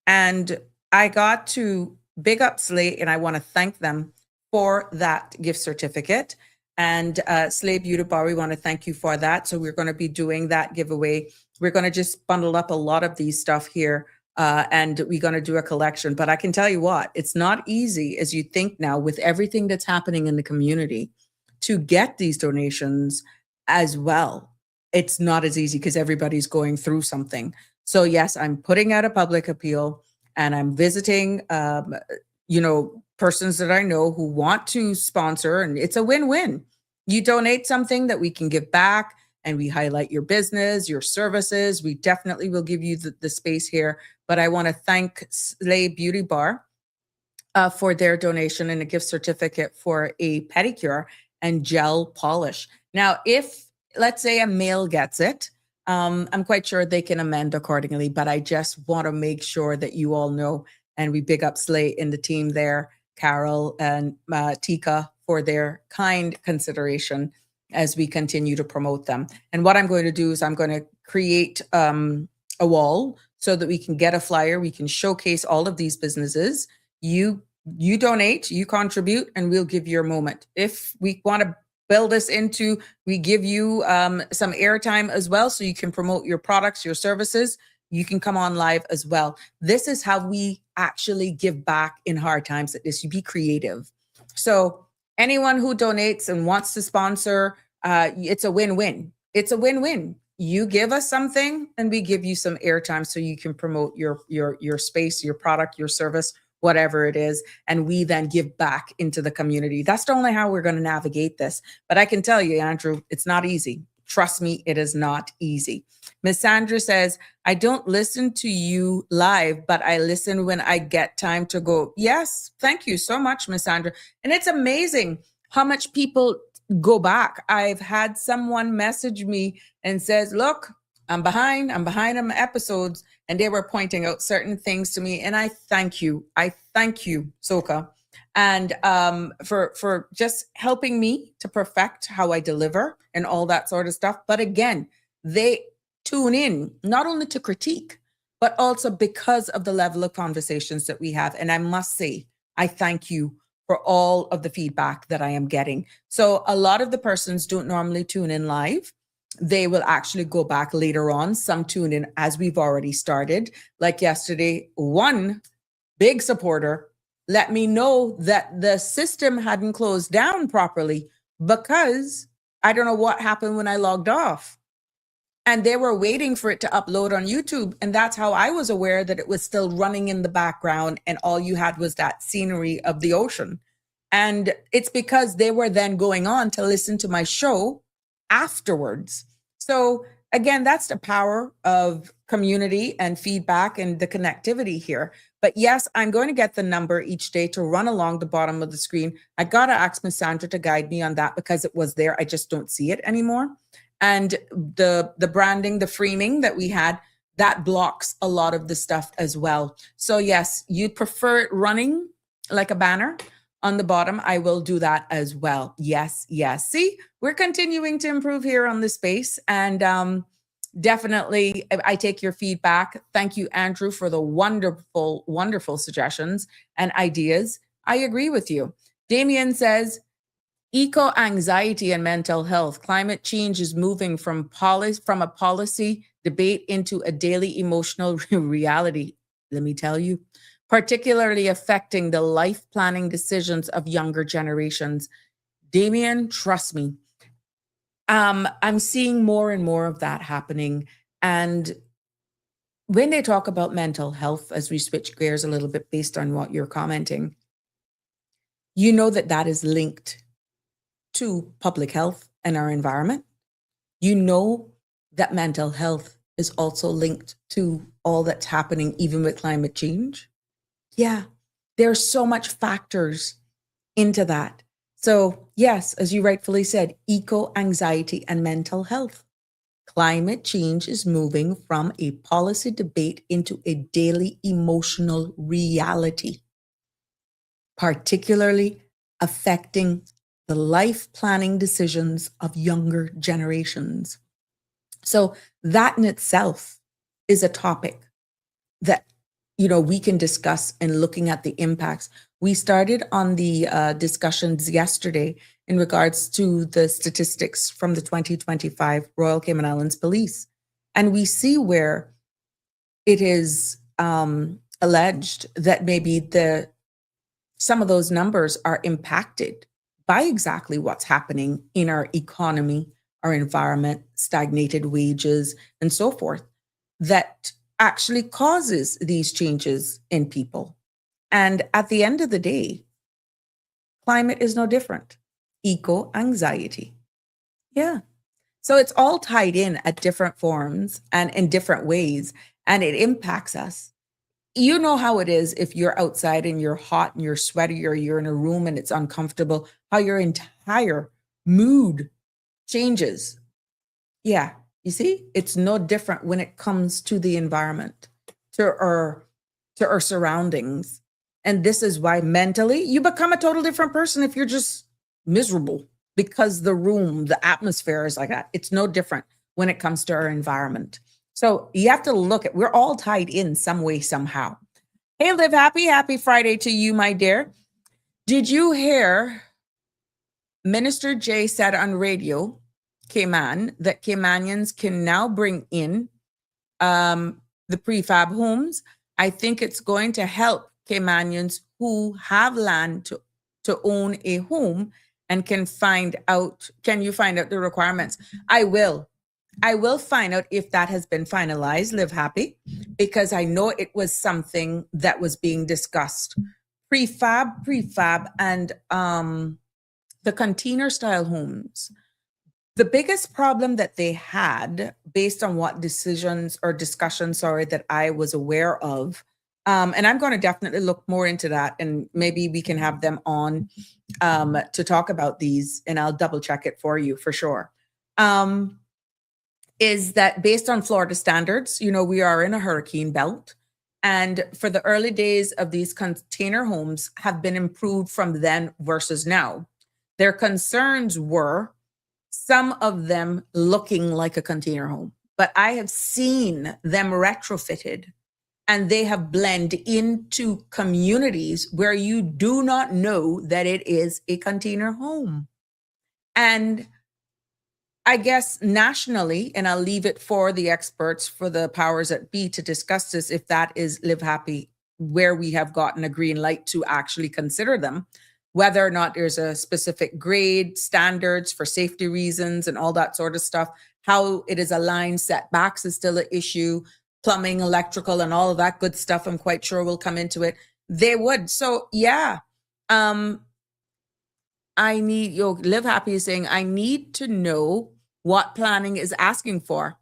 And I got to big up Slay, and I want to thank them for that gift certificate. And Slay Beauty Bar, we want to thank you for that. So we're going to be doing that giveaway. We're going to just bundle up a lot of these stuff here, and we're going to do a collection. But I can tell you what, it's not easy as you think now with everything that's happening in the community to get these donations as well. It's not as easy because everybody's going through something. So yes, I'm putting out a public appeal, and I'm visiting, persons that I know who want to sponsor, and it's a win-win. You donate something that we can give back, and we highlight your business, your services. We definitely will give you the space here. But I want to thank Slay Beauty Bar for their donation and a gift certificate for a pedicure and gel polish. Now, if let's say a male gets it, I'm quite sure they can amend accordingly, but I just want to make sure that you all know, and we big up Slay in the team there, Carol and Tika, for their kind consideration as we continue to promote them. And what I'm going to do is I'm going to create a wall so that we can get a flyer. We can showcase all of these businesses. You donate, you contribute, and we'll give you a moment. If we want to build this into, we give you some airtime as well, so you can promote your products, your services. You can come on live as well. This is how we actually give back in hard times like this. You be creative. So anyone who donates and wants to sponsor, it's a win-win. It's a win-win. You give us something, and we give you some airtime so you can promote your space, your product, your service, whatever it is, and we then give back into the community. That's the only how we're going to navigate this. But I can tell you, Andrew, it's not easy. Trust me, it is not easy. Miss Sandra says, I don't listen to you live, but I listen when I get time to go. Yes, thank you so much, Miss Sandra. And it's amazing how much people go back. I've had someone message me and says, look, I'm behind on my episodes. And they were pointing out certain things to me. And I thank you. Soka. And for just helping me to perfect how I deliver and all that sort of stuff. But again, they tune in not only to critique, but also because of the level of conversations that we have. And I must say, I thank you for all of the feedback that I am getting. So a lot of the persons don't normally tune in live. They will actually go back later on. Some tune in as we've already started. Like yesterday, one big supporter let me know that the system hadn't closed down properly because I don't know what happened when I logged off. And they were waiting for it to upload on YouTube. And that's how I was aware that it was still running in the background and all you had was that scenery of the ocean. And it's because they were then going on to listen to my show afterwards. So again, that's the power of community and feedback and the connectivity here. But yes, I'm going to get the number each day to run along the bottom of the screen. I got to ask Miss Sandra to guide me on that because it was there. I just don't see it anymore. And the branding, the framing that we had, that blocks a lot of the stuff as well. So yes, you'd prefer it running like a banner on the bottom. I will do that as well. Yes. See, we're continuing to improve here on the space. And definitely, I take your feedback. Thank you, Andrew, for the wonderful, wonderful suggestions and ideas. I agree with you. Damien says, eco-anxiety and mental health. Climate change is moving from a policy debate into a daily emotional reality. Let me tell you, particularly affecting the life planning decisions of younger generations. Damien, trust me, I'm seeing more and more of that happening. And when they talk about mental health, as we switch gears a little bit based on what you're commenting, you know that is linked to public health and our environment. You know that mental health is also linked to all that's happening, even with climate change. Yeah, there's so much factors into that. So yes, as you rightfully said, eco-anxiety and mental health. Climate change is moving from a policy debate into a daily emotional reality, particularly affecting the life planning decisions of younger generations. So that in itself is a topic that we can discuss in looking at the impacts. We started on the discussions yesterday in regards to the statistics from the 2025 Royal Cayman Islands Police, and we see where it is alleged that maybe some of those numbers are impacted by exactly what's happening in our economy, our environment, stagnated wages, and so forth, that actually causes these changes in people. And at the end of the day, climate is no different. Eco anxiety. Yeah. So it's all tied in at different forms and in different ways, and it impacts us. You know how it is if you're outside and you're hot and you're sweaty, or you're in a room and it's uncomfortable, how your entire mood changes. Yeah. You see, it's no different when it comes to the environment, to our surroundings. And this is why mentally you become a total different person if you're just miserable, because the room, the atmosphere is like that. It's no different when it comes to our environment. So you have to look at, we're all tied in some way, somehow. Hey, Live Happy. Happy Friday to you, my dear. Did you hear Minister Jay said on radio, Cayman, that Caymanians can now bring in the prefab homes? I think it's going to help Caymanians who have land to own a home and can you find out the requirements? I will find out if that has been finalized, Live Happy, because I know it was something that was being discussed. Prefab, and the container style homes. The biggest problem that they had, based on what discussions that I was aware of, and I'm going to definitely look more into that, and maybe we can have them on to talk about these, and I'll double check it for you for sure. Is that based on Florida standards? We are in a hurricane belt, and for the early days of these container homes have been improved from then versus now. Their concerns were some of them looking like a container home, but I have seen them retrofitted, and they have blended into communities where you do not know that it is a container home. And I guess nationally, and I'll leave it for the experts, for the powers that be, to discuss this, if that is Live Happy, where we have gotten a green light to actually consider them, whether or not there's a specific grade, standards for safety reasons and all that sort of stuff, how it is aligned, setbacks is still an issue, plumbing, electrical, and all of that good stuff. I'm quite sure we'll come into it. They would. So yeah, I need, Live Happy is saying, I need to know what planning is asking for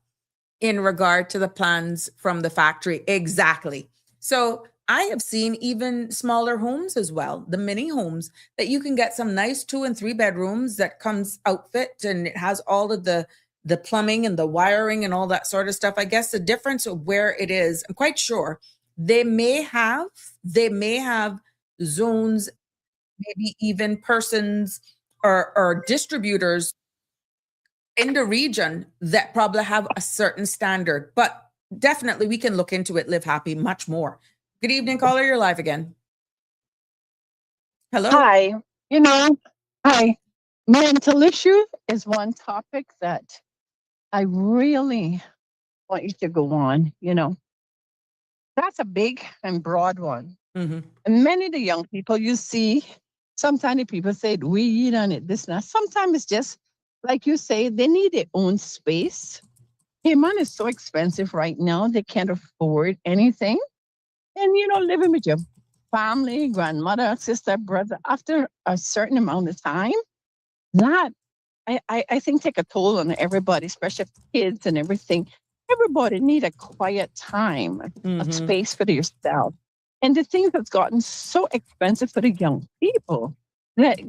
in regard to the plans from the factory. Exactly. So I have seen even smaller homes as well, the mini homes, that you can get some nice 2 and 3 bedrooms that comes outfit, and it has all of the plumbing and the wiring and all that sort of stuff. I guess the difference of where it is, I'm quite sure they may have zones, maybe even persons or distributors in the region that probably have a certain standard, but definitely we can look into it, Live Happy, much more. Good evening, caller. You're live again. Hello. Hi. Hi. Mental issue is one topic that I really want you to go on. That's a big and broad one. Mm-hmm. And many of the young people you see, sometimes the people say weed and it, this and that. Sometimes it's just, like you say, they need their own space. Cayman is so expensive right now, they can't afford anything. And, living with your family, grandmother, sister, brother, after a certain amount of time, that, I think, take a toll on everybody, especially kids and everything. Everybody need a quiet time, a space for yourself. And the thing that's gotten so expensive for the young people that,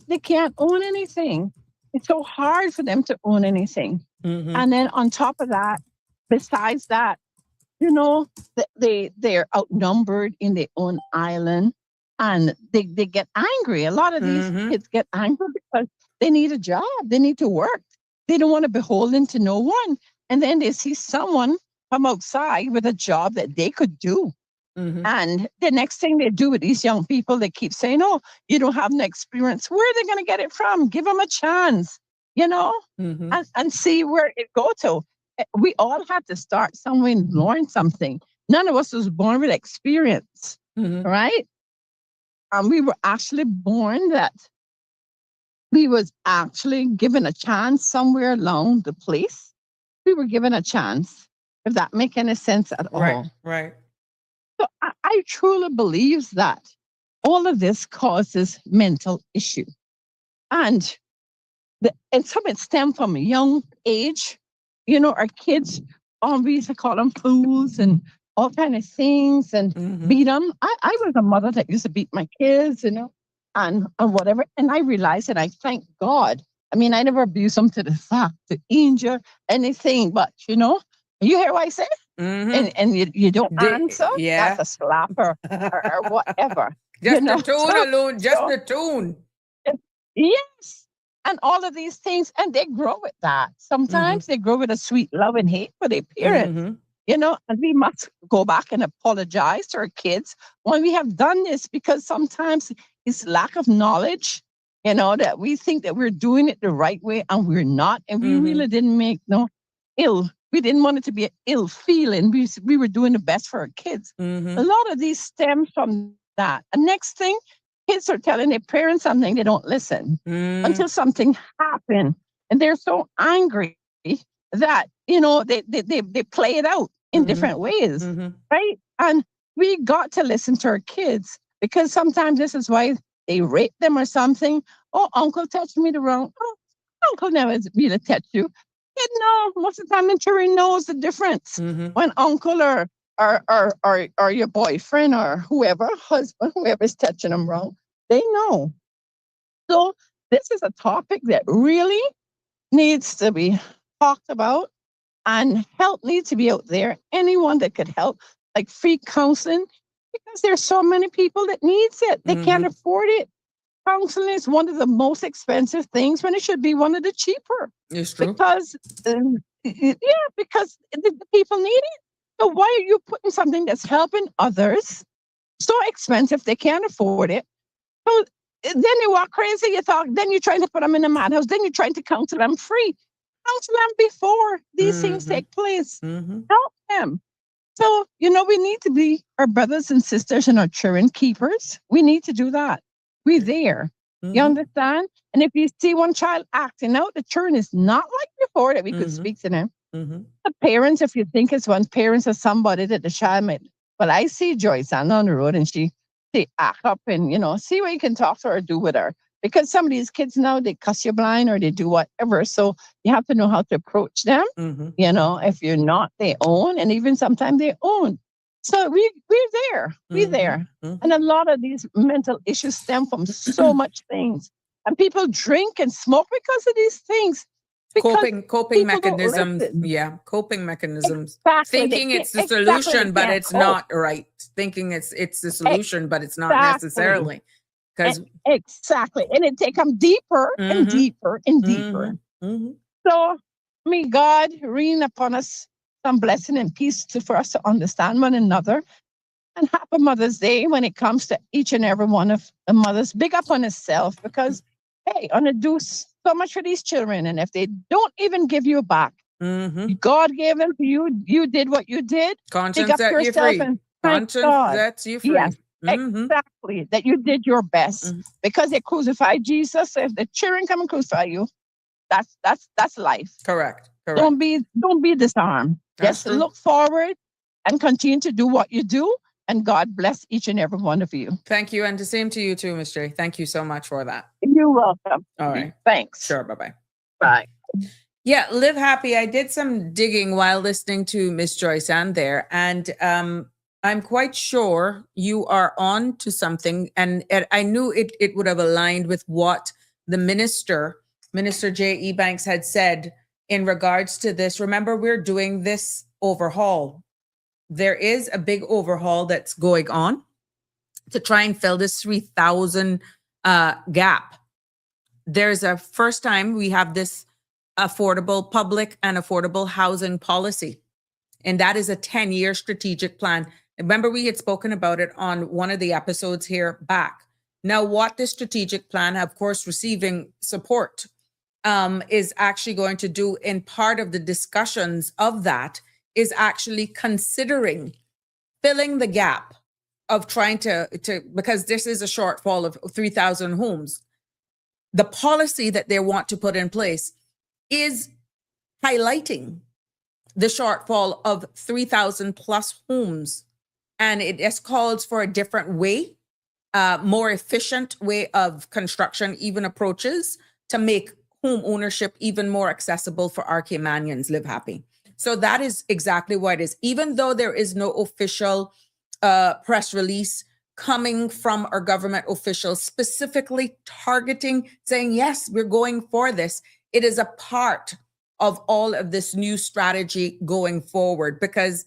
they can't own anything. It's so hard for them to own anything. Mhm. And then on top of that, besides that, you know, they're outnumbered in their own island, and they get angry. A lot of these Mhm. kids get angry because they need a job, they need to work. They don't want to beholden to no one. And then they see someone come outside with a job that they could do. Mhm. And the next thing they do with these young people, they keep saying, "Oh, you don't have no experience." Where are they going to get it from? Give them a chance, you know, Mhm. and see where it go to. We all had to start somewhere and learn something. None of us was born with experience, Mhm. right? And we were actually born that we was actually given a chance somewhere along the place. We were given a chance, if that make any sense at Right. all. Right. So I truly believe that all of this causes mental issue. And and some it stem from a young age. You know, our kids, we used to call them fools and all kind of things and Mhm. beat them. I was a mother that used to beat my kids, you know, and whatever. And I realized, and I thank God. I mean, I never abused them to the fact, to injure anything, but you know, you hear what I say? Mhm. And you don't answer, that's Yeah. a slapper or whatever, you Just the know. tune alone. Just So the tune. yes, and all of these things, and they grow with that. Mhm. Sometimes they grow with a sweet love and hate for their parents, Mhm. you know. And we must go back and apologize to our kids when we have done this, because sometimes it's lack of knowledge, you know, that we think that we're doing it the right way and we're not, and we Mhm. really didn't make no ill. We didn't want it to be an ill feeling. We were doing the best for our kids. A Mhm. lot of these stem from that. And next thing, kids are telling their parents something, they don't listen Mm. until something happened. And they're so angry that, you know, they play it out in Mhm. different ways, Mhm. right? And we got to listen to our kids, because sometimes this is why they rape them or something. Oh, uncle touched me the wrong. Oh, uncle never really touched you. Kid, no, most of the time the children knows the difference Mhm. when uncle or your boyfriend or whoever, husband, whoever's touching them wrong. They know. So this is a topic that really needs to be talked about, and help needs to be out there. Anyone that could help, like free counseling, because there's so many people that needs it. They can't Mhm. afford it. Counseling is one of the most expensive things when it should be one of the cheaper, It's true. because yeah, because the people need it. So why are you putting something that's helping others so expensive they can't afford it? So then they walk crazy. You thought, then you're trying to put them in a madhouse. Then you're trying to counsel them free. Counsel them before these things Mhm. take place. Mhm. Help them. So, you know, we need to be our brothers and sisters and our children keepers. We need to do that. We're there. You Mhm. understand? And if you see one child acting out, the children is not like before that we could Mhm. speak to them. Mhm. The parents, if you think it's one, parents or somebody that the child might. But I see Joyce on the road, and she act up, and you know, see what you can talk to her or do with her. Because some of these kids now, they cuss you blind or they do whatever. So you have to know how to approach them. Mhm. You know, if you're not their own, and even sometimes their own. So we're there. We're Mhm. there. And Mhm. a lot of these mental issues stem from so much things. And people drink and smoke because of these things. Because Coping people don't mechanisms. listen. Yeah, coping mechanisms. Exactly. They Thinking can't. it's the Exactly. They solution, but can't it's cope. not right. Thinking it's the solution, but it's not Exactly. necessarily. Because Exactly. And it take them deeper and mhm. deeper and deeper. Mhm. Mhm. So may God rain upon us some blessing and peace for us to understand one another. And happy Mother's Day when it comes to each and every one of the mothers. Big up on herself, because, hey, I'm going to do so much for these children. And if they don't even give you back, Mhm. God gave them to you. You did what you did. Big Conscience up set you yourself free. and thank Conscience God. sets you Yes, free. Mhm. exactly. That you did your best, Mhm. because they crucified Jesus. If the children come and crucify you, that's life. Correct. Don't Correct. be disarmed. That's Just true. look forward and continue to do what you do. And God bless each and every one of you. Thank you, and the same to you too, Miss J. Thank you so much for that. You're welcome. All right. Thanks. Sure. Bye bye. Bye. Yeah, live happy. I did some digging while listening to Miss Joyce and there, and I'm quite sure you are on to something. And I knew it would have aligned with what the Minister J.E. Banks had said in regards to this. Remember, we're doing this overhaul. There is a big overhaul that's going on to try and fill this 3,000 gap. There's a first time we have this affordable public and affordable housing policy. And that is a 10-year strategic plan. Remember, we had spoken about it on one of the episodes here back. Now, what this strategic plan, of course, receiving support, is actually going to do in part of the discussions of that is actually considering filling the gap of trying to because this is a shortfall of 3,000 homes. The policy that they want to put in place is highlighting the shortfall of 3,000 plus homes. And it just calls for a different way, more efficient way of construction, even approaches to make home ownership even more accessible for our Caymanians. Live happy. So that is exactly what it is. Even though there is no official press release coming from our government officials specifically targeting, saying, yes, we're going for this, it is a part of all of this new strategy going forward, because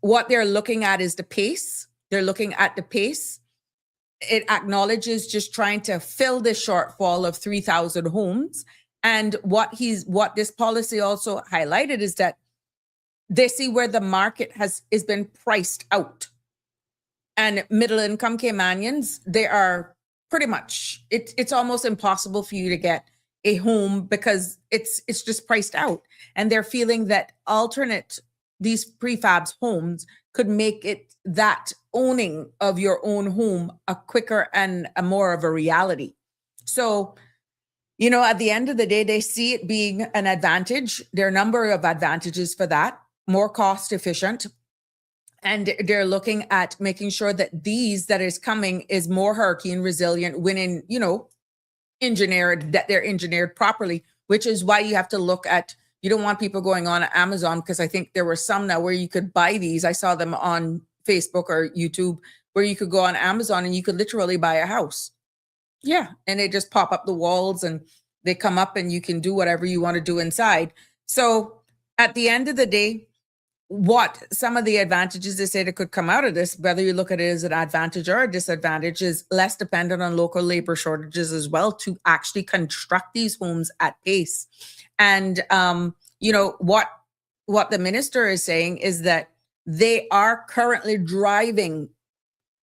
what they're looking at is the pace. They're looking at the pace. It acknowledges just trying to fill this shortfall of 3,000 homes. And what this policy also highlighted is that they see where the market has been priced out. And middle income Caymanians, they are pretty much, it's almost impossible for you to get a home because it's just priced out. And they're feeling that these prefabs homes could make it that owning of your own home a quicker and a more of a reality. So, at the end of the day, they see it being an advantage. There are a number of advantages for that, more cost efficient. And they're looking at making sure that that is coming is more hurricane resilient when they're engineered properly, which is why you have to look at, you don't want people going on Amazon, because I think there were some now where you could buy these. I saw them on Facebook or YouTube where you could go on Amazon and you could literally buy a house. Yeah. And they just pop up the walls and they come up and you can do whatever you want to do inside. So at the end of the day, what some of the advantages they say that could come out of this, whether you look at it as an advantage or a disadvantage, is less dependent on local labor shortages as well to actually construct these homes at pace. And, what the minister is saying is that they are currently driving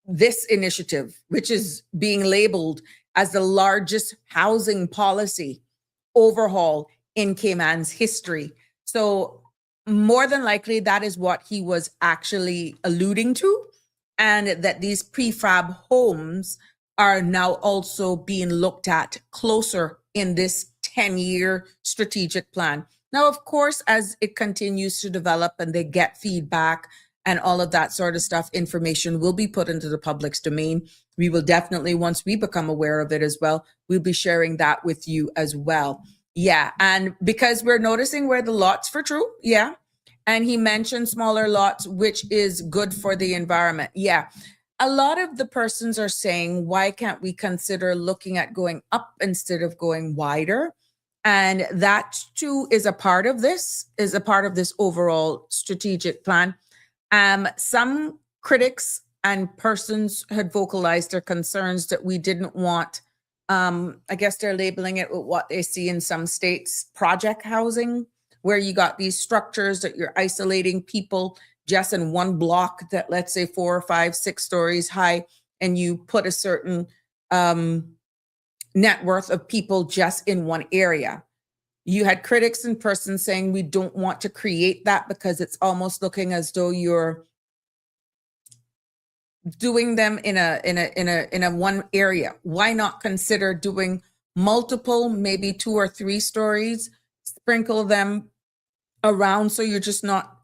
this initiative, which is being labeled as the largest housing policy overhaul in Cayman's history. So more than likely, that is what he was actually alluding to, and that these prefab homes are now also being looked at closer in this 10-year strategic plan. Now, of course, as it continues to develop and they get feedback and all of that sort of stuff, information will be put into the public's domain. We will definitely, once we become aware of it as well, we'll be sharing that with you as well. Yeah. And because we're noticing where the lots for true. Yeah. And he mentioned smaller lots, which is good for the environment. Yeah. A lot of the persons are saying, why can't we consider looking at going up instead of going wider? And that too is a part of this overall strategic plan. Some critics and persons had vocalized their concerns that we didn't want, I guess they're labeling it with what they see in some states, project housing, where you got these structures that you're isolating people just in one block that, let's say 4 or 5, 6 stories high, and you put a certain net worth of people just in one area. You had critics and persons saying we don't want to create that because it's almost looking as though you're doing them in a one area. Why not consider doing multiple, maybe 2 or 3 stories, sprinkle them around so you're just not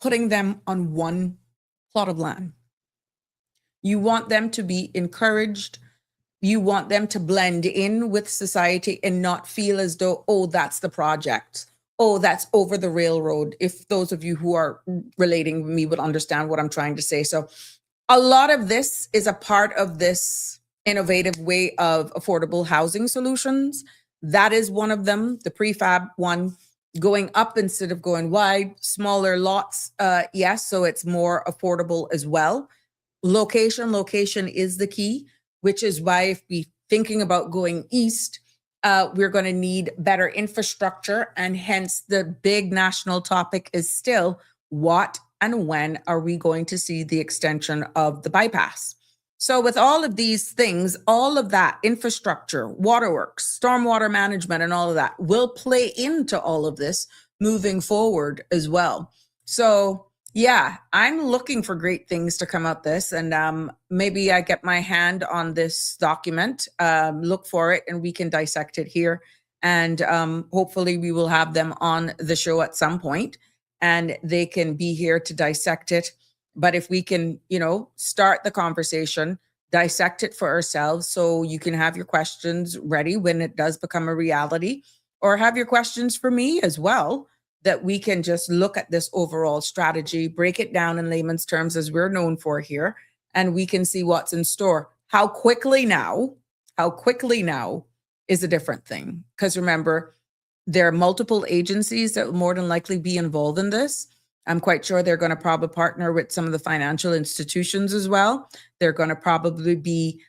putting them on one plot of land. You want them to be encouraged. You want them to blend in with society and not feel as though, oh, that's the project. Oh, that's over the railroad. If those of you who are relating with me would understand what I'm trying to say. So a lot of this is a part of this innovative way of affordable housing solutions that is one of them, the prefab one, going up instead of going wide, smaller lots. Yes, so it's more affordable as well. Location is the key, which is why if we thinking about going east, we're going to need better infrastructure. And hence the big national topic is still what and when are we going to see the extension of the bypass? So with all of these things, all of that infrastructure, waterworks, stormwater management, and all of that will play into all of this moving forward as well. So yeah, I'm looking for great things to come out this, and maybe I get my hand on this document, look for it, and we can dissect it here. And hopefully we will have them on the show at some point, and they can be here to dissect it. But if we can, start the conversation, dissect it for ourselves, so you can have your questions ready when it does become a reality, or have your questions for me as well, that we can just look at this overall strategy, break it down in layman's terms as we're known for here, and we can see what's in store. How quickly now is a different thing. Because remember, there are multiple agencies that will more than likely be involved in this. I'm quite sure they're going to probably partner with some of the financial institutions as well. They're going to probably be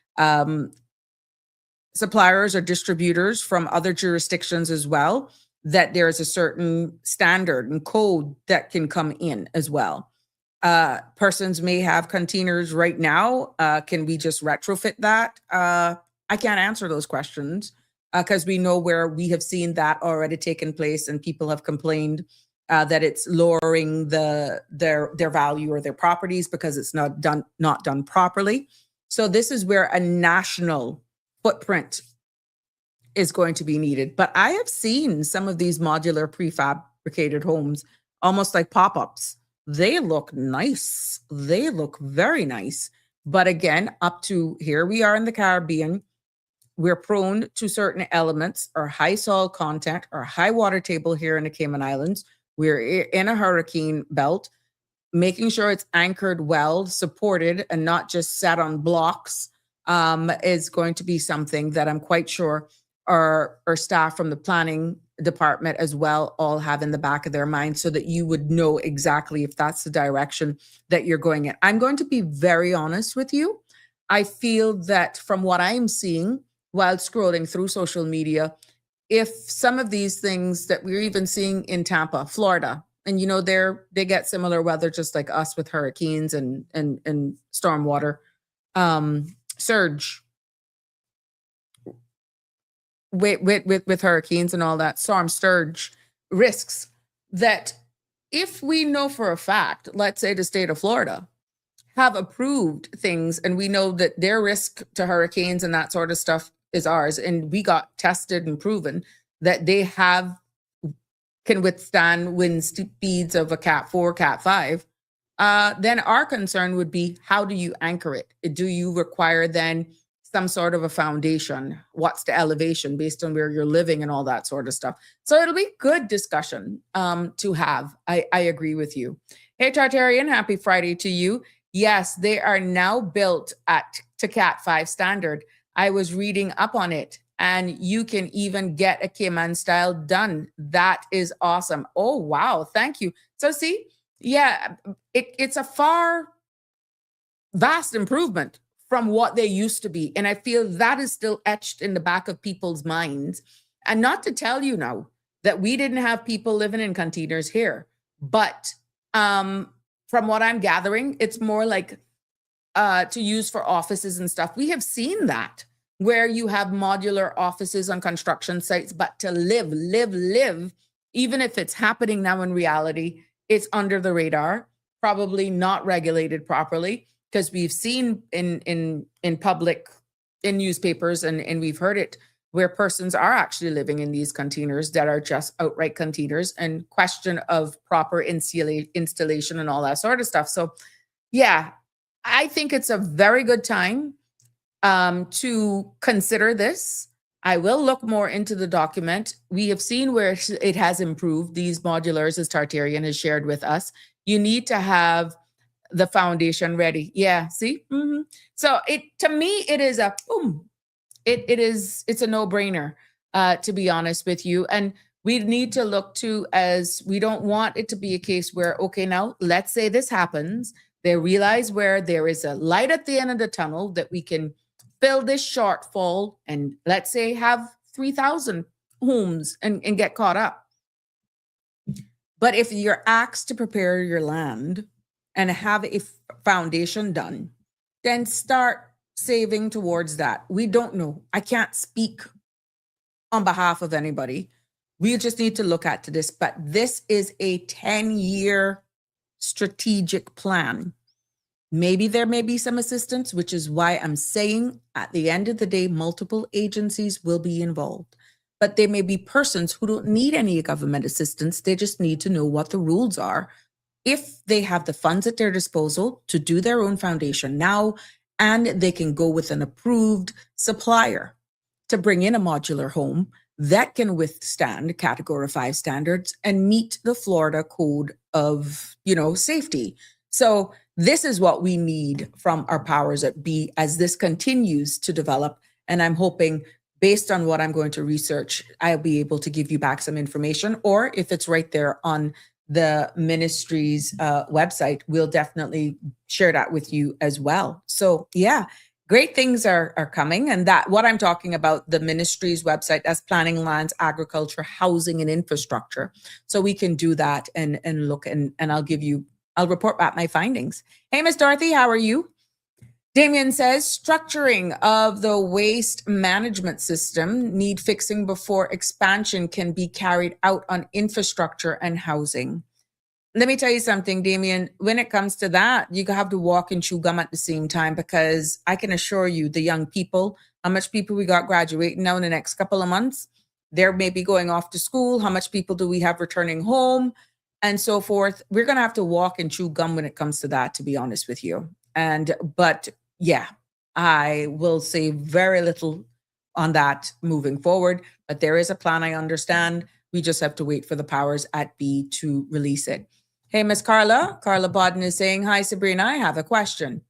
suppliers or distributors from other jurisdictions as well, that there's a certain standard and code that can come in as well. Persons may have containers right now. Can we just retrofit that? I can't answer those questions because we know where we have seen that already taken place, and people have complained that it's lowering their value or their properties because it's not done properly. So this is where a national footprint is going to be needed. But I have seen some of these modular prefabricated homes, almost like pop-ups. They look nice. They look very nice. But again, up to here we are in the Caribbean. We're prone to certain elements, or high soil content, or high water table here in the Cayman Islands. We're in a hurricane belt. Making sure it's anchored well, supported, and not just sat on blocks is going to be something that I'm quite sure our staff from the planning department as well all have in the back of their mind, so that you would know exactly if that's the direction that you're going in. I'm going to be very honest with you. I feel that from what I'm seeing while scrolling through social media, if some of these things that we're even seeing in Tampa, Florida, and they get similar weather just like us with hurricanes and stormwater surge with hurricanes and all that, storm surge risks, that if we know for a fact, let's say the state of Florida have approved things, and we know that their risk to hurricanes and that sort of stuff is ours, and we got tested and proven that they can withstand wind speeds of a Cat 4, Cat 5, then our concern would be, how do you anchor it? Do you require then some sort of a foundation? What's the elevation based on where you're living and all that sort of stuff? So it'll be good discussion to have. I agree with you. Hey, Tartarian, happy Friday to you. Yes, they are now built to Cat 5 standard. I was reading up on it, and you can even get a Cayman style done. That is awesome. Oh, wow. Thank you. So see, yeah, it's a vast improvement from what they used to be. And I feel that is still etched in the back of people's minds. And not to tell you now that we didn't have people living in containers here, but from what I'm gathering, it's more like to use for offices and stuff. We have seen that, where you have modular offices on construction sites, but to live, even if it's happening now in reality, it's under the radar, probably not regulated properly, because we've seen in public, in newspapers, and we've heard it, where persons are actually living in these containers that are just outright containers, and question of proper installation and all that sort of stuff. So yeah, I think it's a very good time to consider this. I will look more into the document. We have seen where it has improved, these modulars, as Tartarian has shared with us. You need to have the foundation ready. Yeah, see? So to me, it is a boom. It's a no-brainer. to be honest with you. And we need to look to, as we don't want it to be a case where, okay, now let's say this happens. They realize where there is a light at the end of the tunnel that we can fill this shortfall and let's say have 3,000 homes and get caught up. But if you're asked to prepare your land and have a foundation done, then start saving towards that. We don't know. I can't speak on behalf of anybody. We just need to look at this. But this is a 10-year strategic plan. Maybe there may be some assistance, which is why I'm saying at the end of the day, multiple agencies will be involved. But there may be persons who don't need any government assistance. They just need to know what the rules are. If they have the funds at their disposal to do their own foundation now, and they can go with an approved supplier to bring in a modular home that can withstand Category 5 standards and meet the Florida Code of, safety. So this is what we need from our powers that be as this continues to develop. And I'm hoping, based on what I'm going to research, I'll be able to give you back some information, or if it's right there on the ministry's website, we'll definitely share that with you as well. So yeah, great things are coming. And that what I'm talking about, the ministry's website, that's planning, lands, agriculture, housing, and infrastructure. So we can do that and look, and I'll report back my findings. Hey, Miss Dorothy, how are you? Damien says, structuring of the waste management system need fixing before expansion can be carried out on infrastructure and housing. Let me tell you something, Damien, when it comes to that, you have to walk and chew gum at the same time, because I can assure you the young people, how much people we got graduating now in the next couple of months, they're maybe going off to school. How much people do we have returning home and so forth? We're going to have to walk and chew gum when it comes to that, to be honest with you. But yeah, I will say very little on that moving forward, but there is a plan, I understand. We just have to wait for the powers at be to release it. Hey, Miss Carla Bodden is saying, hi, Sabrina, I have a question.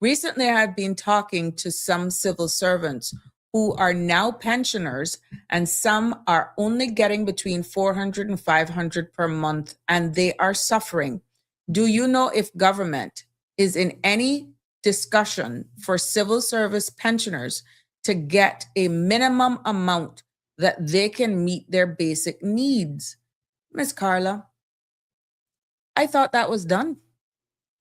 Recently, I have been talking to some civil servants who are now pensioners, and some are only getting between $400 and $500 per month, and they are suffering. Do you know if government is in any discussion for civil service pensioners to get a minimum amount that they can meet their basic needs? Miss Carla, I thought that was done.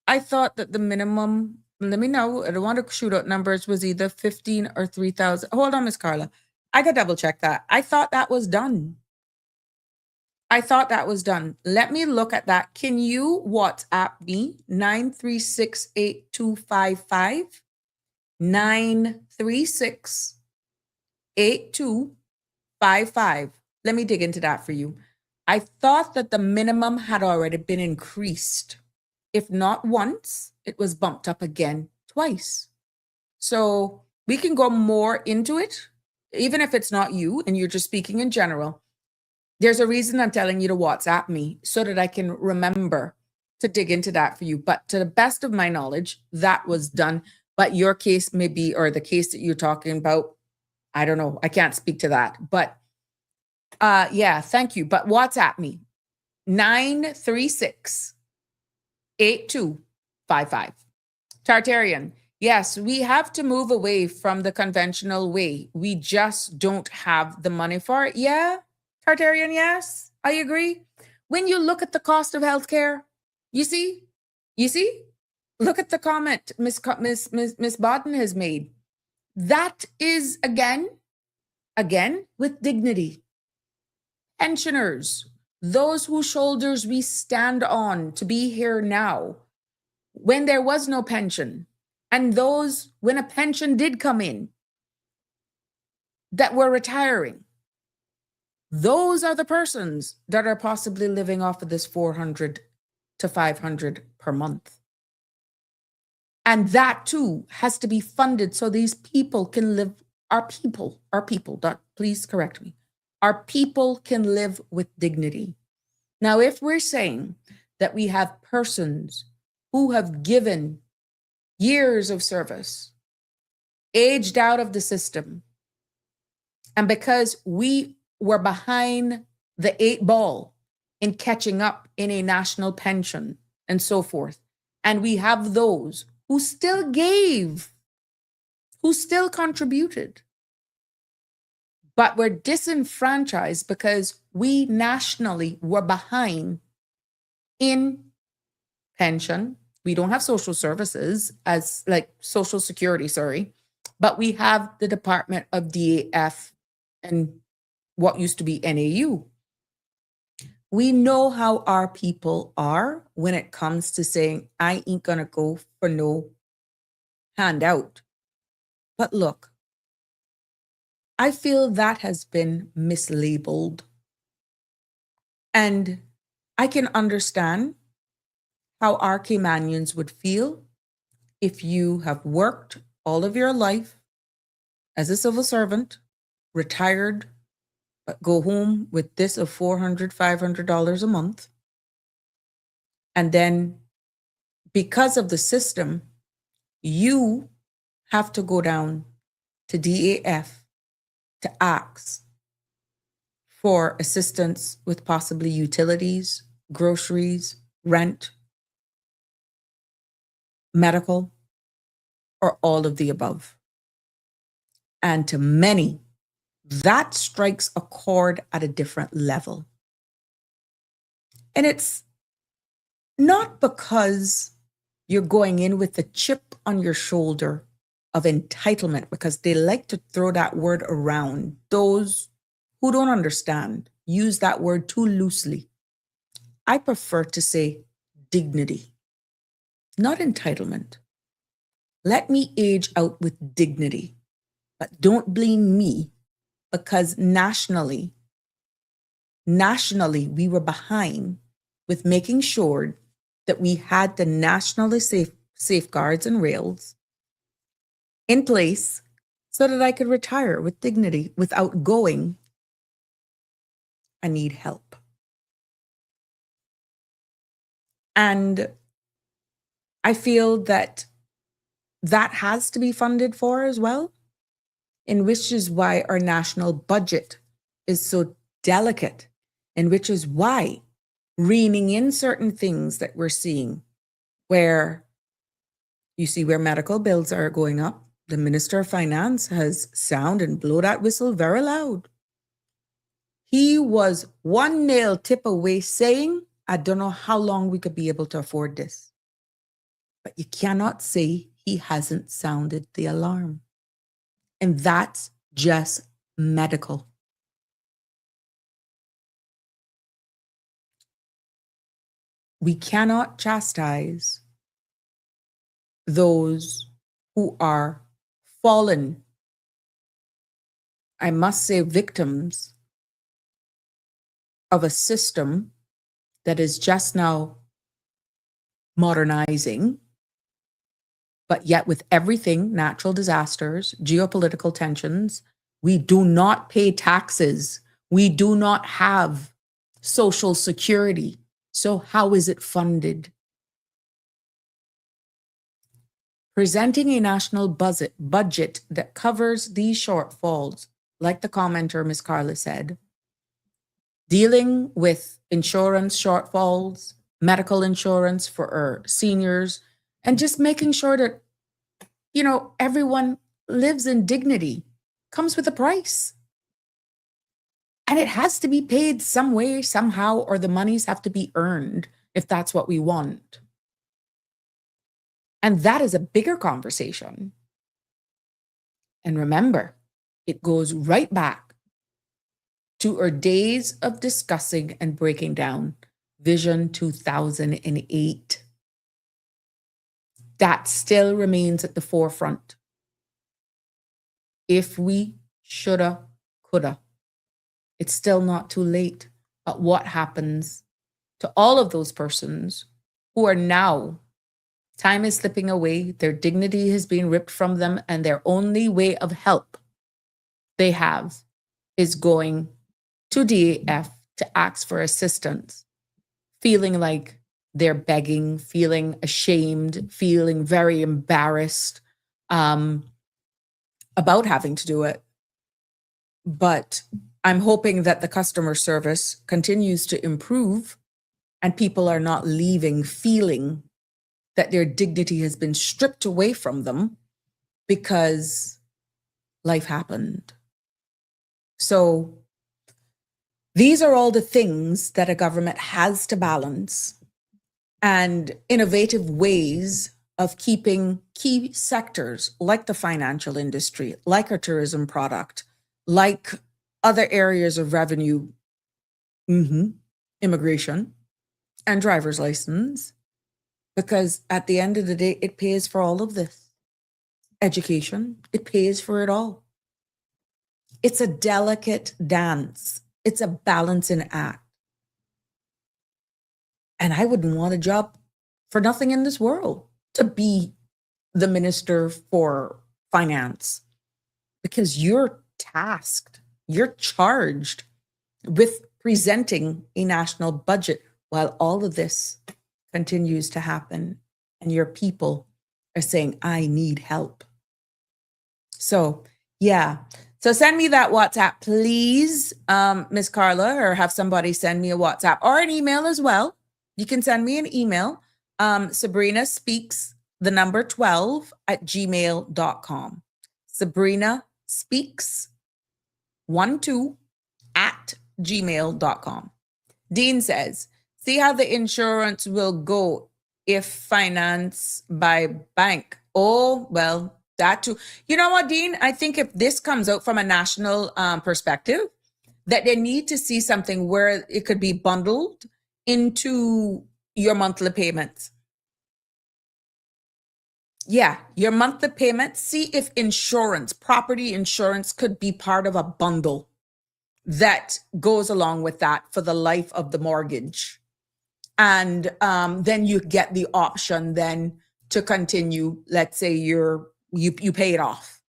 I thought that the minimum, let me know, I don't want to shoot out numbers, was either 15 or 3,000. Hold on, Miss Carla. I could double check that. I thought that was done. Let me look at that. Can you WhatsApp me 9368255? 9368255. Let me dig into that for you. I thought that the minimum had already been increased. If not once, it was bumped up again twice. So we can go more into it, even if it's not you and you're just speaking in general. There's a reason I'm telling you to WhatsApp me so that I can remember to dig into that for you. But to the best of my knowledge, that was done. But your case may be, or the case that you're talking about, I don't know. I can't speak to that. But yeah, thank you. But WhatsApp me 9368255. Tartarian, yes, we have to move away from the conventional way. We just don't have the money for it. Yeah, Tartarian, yes, I agree. When you look at the cost of healthcare, you see, look at the comment Miss Bodden has made. That is again with dignity. Pensioners, those whose shoulders we stand on to be here now, when there was no pension, and those when a pension did come in that were retiring. Those are the persons that are possibly living off of this $400 to $500 per month. And that too has to be funded so these people can live, our people, please correct me. Our people can live with dignity. Now, if we're saying that we have persons who have given years of service, aged out of the system, And because we were behind the 8 ball in catching up in a national pension and so forth, and we have those who still gave, who still contributed, but were disenfranchised because we nationally were behind in pension. We don't have social services as like social security, sorry, but we have the Department of DAF and what used to be NAU. We know how our people are when it comes to saying, I ain't gonna go for no handout. But look, I feel that has been mislabeled. And I can understand how our Caymanians would feel if you have worked all of your life as a civil servant, retired, but go home with this of $400, $500 a month. And then because of the system, you have to go down to DAF to ask for assistance with possibly utilities, groceries, rent, medical, or all of the above. And to many, that strikes a chord at a different level. And it's not because you're going in with the chip on your shoulder of entitlement, because they like to throw that word around. Those who don't understand use that word too loosely. I prefer to say dignity, not entitlement. Let me age out with dignity, but don't blame me because nationally, we were behind with making sure that we had the nationally safeguards and rails in place so that I could retire with dignity without going, I need help. And I feel that that has to be funded for as well, and which is why our national budget is so delicate, and which is why reining in certain things that we're seeing, where you see where medical bills are going up, the Minister of Finance has sound and blow that whistle very loud. He was one nail tip away saying, I don't know how long we could be able to afford this. But you cannot say he hasn't sounded the alarm. And that's just medical. We cannot chastise those who are fallen, I must say, victims of a system that is just now modernizing, but yet with everything, natural disasters, geopolitical tensions, we do not pay taxes. We do not have social security. So how is it funded? Presenting a national budget that covers these shortfalls, like the commenter, Ms. Carla said, dealing with insurance shortfalls, medical insurance for our seniors, and just making sure that, everyone lives in dignity, comes with a price. And it has to be paid some way, somehow, or the monies have to be earned if that's what we want. And that is a bigger conversation. And remember, it goes right back to our days of discussing and breaking down Vision 2008. That still remains at the forefront. If we shoulda, coulda, it's still not too late. But what happens to all of those persons who are now, time is slipping away, their dignity has been ripped from them, and their only way of help they have is going to DAF to ask for assistance, feeling like they're begging, feeling ashamed, feeling very embarrassed about having to do it. But I'm hoping that the customer service continues to improve and people are not leaving feeling that their dignity has been stripped away from them because life happened. So these are all the things that a government has to balance, and innovative ways of keeping key sectors like the financial industry, like our tourism product, like other areas of revenue, immigration, and driver's license, because at the end of the day, it pays for all of this. Education, it pays for it all. It's a delicate dance. It's a balancing act. And I wouldn't want a job for nothing in this world to be the minister for finance, because you're tasked, you're charged with presenting a national budget while all of this continues to happen and your people are saying, I need help. So, yeah. So send me that WhatsApp, please, Miss Carla, or have somebody send me a WhatsApp or an email as well. You can send me an email, Sabrina Speaks, the number 12 at gmail.com. Sabrina Speaks 12 at gmail.com. Dean says, see how the insurance will go if financed by bank. Oh, well, that too. You know what, Dean? I think if this comes out from a national perspective, that they need to see something where it could be bundled into your monthly payments. Yeah, your monthly payments. See if insurance, property insurance, could be part of a bundle that goes along with that for the life of the mortgage. And then you get the option then to continue. Let's say you pay it off.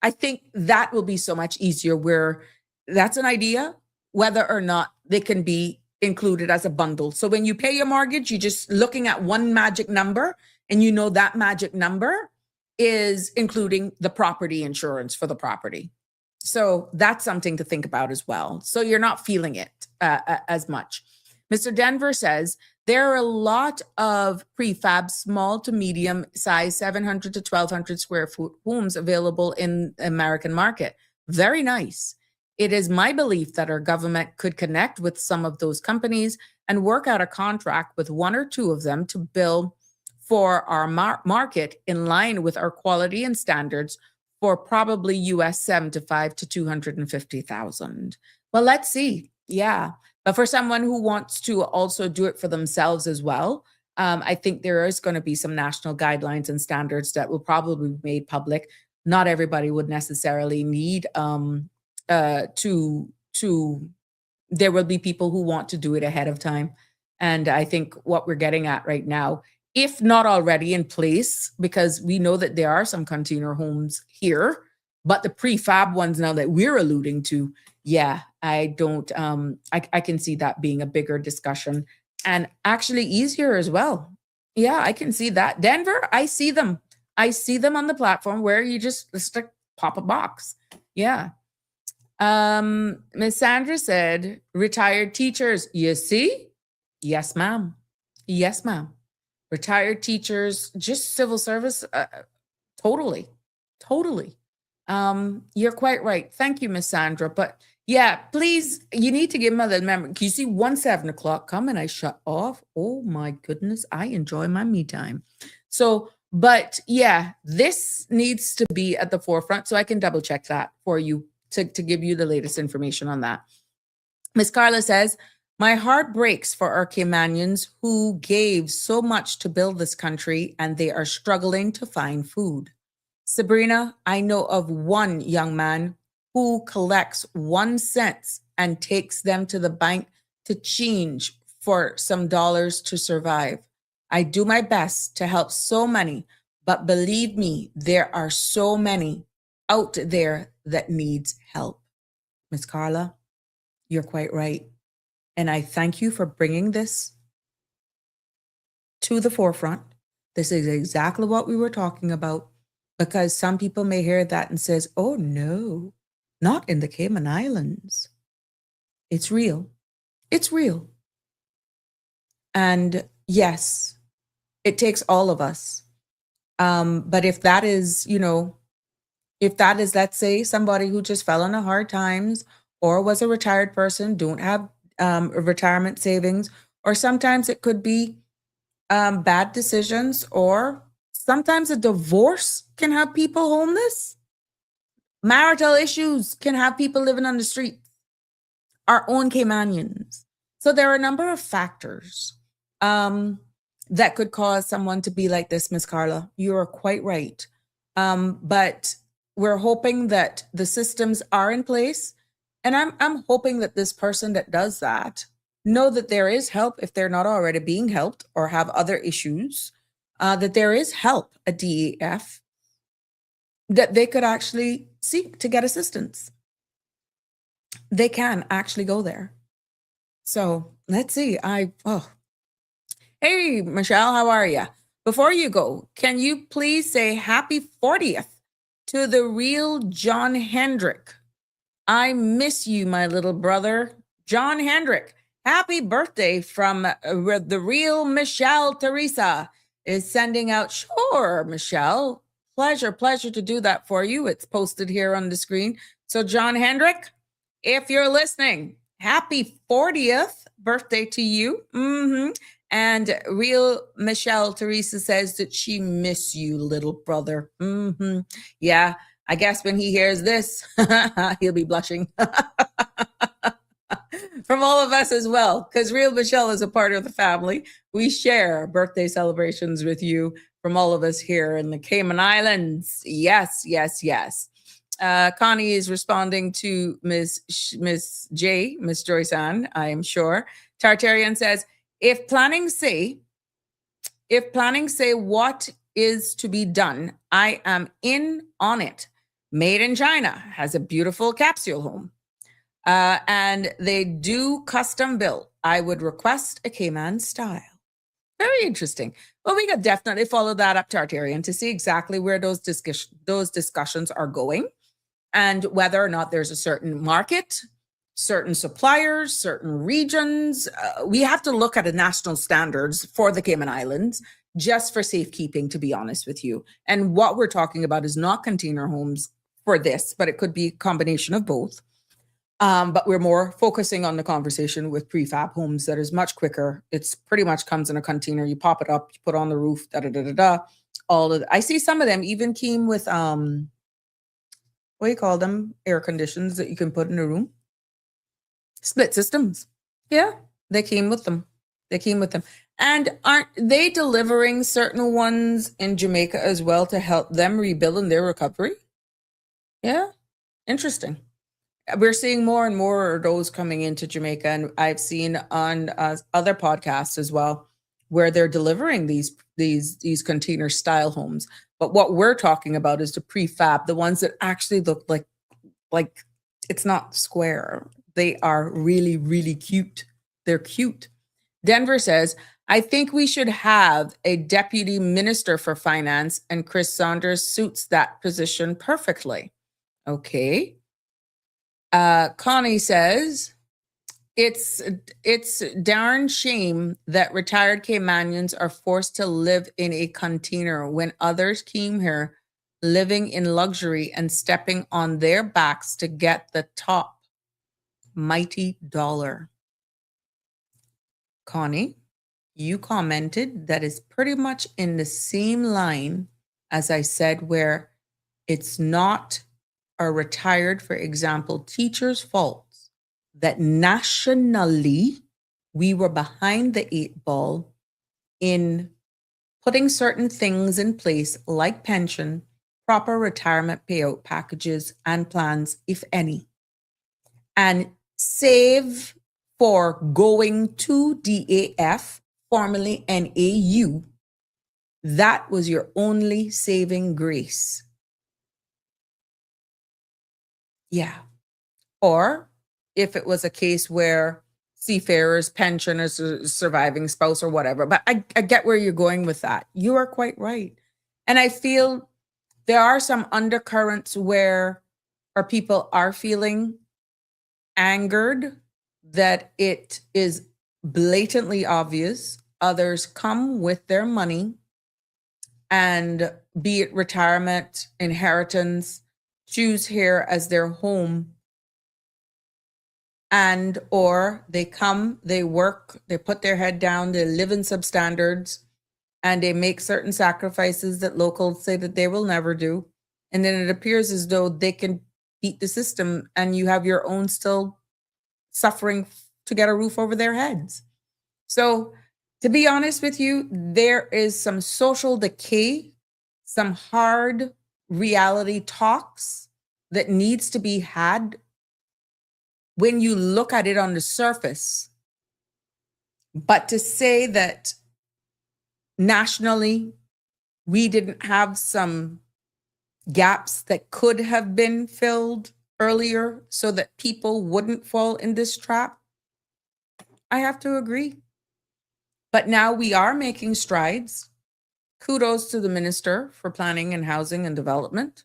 I think that will be so much easier, where that's an idea, whether or not they can be included as a bundle. So when you pay your mortgage, you're just looking at one magic number, and you know that magic number is including the property insurance for the property. So that's something to think about as well. So you're not feeling it as much. Mr. Denver says, there are a lot of prefab, small to medium size, 700 to 1,200 square foot homes available in the American market. Very nice. It is my belief that our government could connect with some of those companies and work out a contract with one or two of them to build for our market in line with our quality and standards for probably US 75 to 250,000. Well, let's see. Yeah. But for someone who wants to also do it for themselves as well, I think there is going to be some national guidelines and standards that will probably be made public. Not everybody would necessarily need there will be people who want to do it ahead of time. And I think what we're getting at right now, if not already in place, because we know that there are some container homes here, but the prefab ones now that we're alluding to, yeah, I don't, I can see that being a bigger discussion and actually easier as well. Yeah, I can see that. Denver, I see them. I see them on the platform where you just like pop a box. Yeah. Miss Sandra said, retired teachers, you see? Yes, ma'am. Yes, ma'am. Retired teachers, just civil service, totally. You're quite right. Thank you, Miss Sandra. But yeah, please, you need to give them a little memory. You see, 7 o'clock come and I shut off. Oh my goodness, I enjoy my me time. So, but yeah, this needs to be at the forefront, so I can double check that for you to give you the latest information on that. Miss Carla says, my heart breaks for our Caymanians who gave so much to build this country and they are struggling to find food. Sabrina, I know of one young man who collects 1 cent and takes them to the bank to change for some dollars to survive. I do my best to help so many, but believe me, there are so many out there that needs help. Miss Carla, you're quite right. And I thank you for bringing this to the forefront. This is exactly what we were talking about, because some people may hear that and says, oh no, not in the Cayman Islands. It's real. It's real. And yes, it takes all of us. But if that is, if that is, let's say, somebody who just fell on a hard times or was a retired person, don't have retirement savings, or sometimes it could be bad decisions, or sometimes a divorce can have people homeless. Marital issues can have people living on the street, our own Caymanians. So there are a number of factors that could cause someone to be like this, Miss Carla. You are quite right. But we're hoping that the systems are in place. And I'm hoping that this person that does that know that there is help if they're not already being helped or have other issues, that there is help at DEF that they could actually seek to get assistance. They can actually go there. So let's see. Hey, Michelle, how are you? Before you go, can you please say happy 40th to the real John Hendrick? I miss you, my little brother. John Hendrick, happy birthday from the real Michelle Teresa is sending out. Sure, Michelle. Pleasure to do that for you. It's posted here on the screen. So John Hendrick, if you're listening, happy 40th birthday to you. And real Michelle Teresa says that she miss you, little brother. Yeah, I guess when he hears this, he'll be blushing. From all of us as well, because real Michelle is a part of the family. We share birthday celebrations with you from all of us here in the Cayman Islands. Yes. Connie is responding to Miss Joyce Ann, I am sure. Tartarian says, if planning say what is to be done, I am in on it. Made in China has a beautiful capsule home. And they do custom built. I would request a Cayman style. Very interesting. Well, we could definitely follow that up, Tartarian, to see exactly where those discussions are going and whether or not there's a certain market, certain suppliers, certain regions. We have to look at the national standards for the Cayman Islands just for safekeeping, to be honest with you. And what we're talking about is not container homes for this, but it could be a combination of both. But we're more focusing on the conversation with prefab homes that is much quicker. It's pretty much comes in a container. You pop it up, you put on the roof, all of I see some of them even came with what do you call them? Air conditions that you can put in a room. Split systems. Yeah, they came with them. And aren't they delivering certain ones in Jamaica as well to help them rebuild in their recovery? Yeah, interesting. We're seeing more and more of those coming into Jamaica, and I've seen on other podcasts as well where they're delivering these container style homes. But what we're talking about is the prefab, the ones that actually look like it's not square. They are really, really cute. They're cute. Denver says, I think we should have a deputy minister for finance, and Chris Saunders suits that position perfectly. Okay. Connie says, it's darn shame that retired Caymanians are forced to live in a container when others came here living in luxury and stepping on their backs to get the top mighty dollar. Connie, you commented that is pretty much in the same line as I said, where it's not a retired, for example, teacher's faults that nationally we were behind the 8 ball in putting certain things in place like pension, proper retirement payout packages and plans, if any, and save for going to DAF, formerly NAU. That was your only saving grace. Yeah. Or if it was a case where seafarers, pension is a surviving spouse or whatever. But I get where you're going with that. You are quite right. And I feel there are some undercurrents where or people are feeling angered that it is blatantly obvious others come with their money, and be it retirement, inheritance, choose here as their home, and or they come, they work, they put their head down, they live in substandards, and they make certain sacrifices that locals say that they will never do. And then it appears as though they can beat the system, and you have your own still suffering to get a roof over their heads. So, to be honest with you, there is some social decay, some hard reality talks that needs to be had when you look at it on the surface. But to say that nationally, we didn't have some gaps that could have been filled earlier so that people wouldn't fall in this trap, I have to agree. But now we are making strides. Kudos to the Minister for Planning and Housing and Development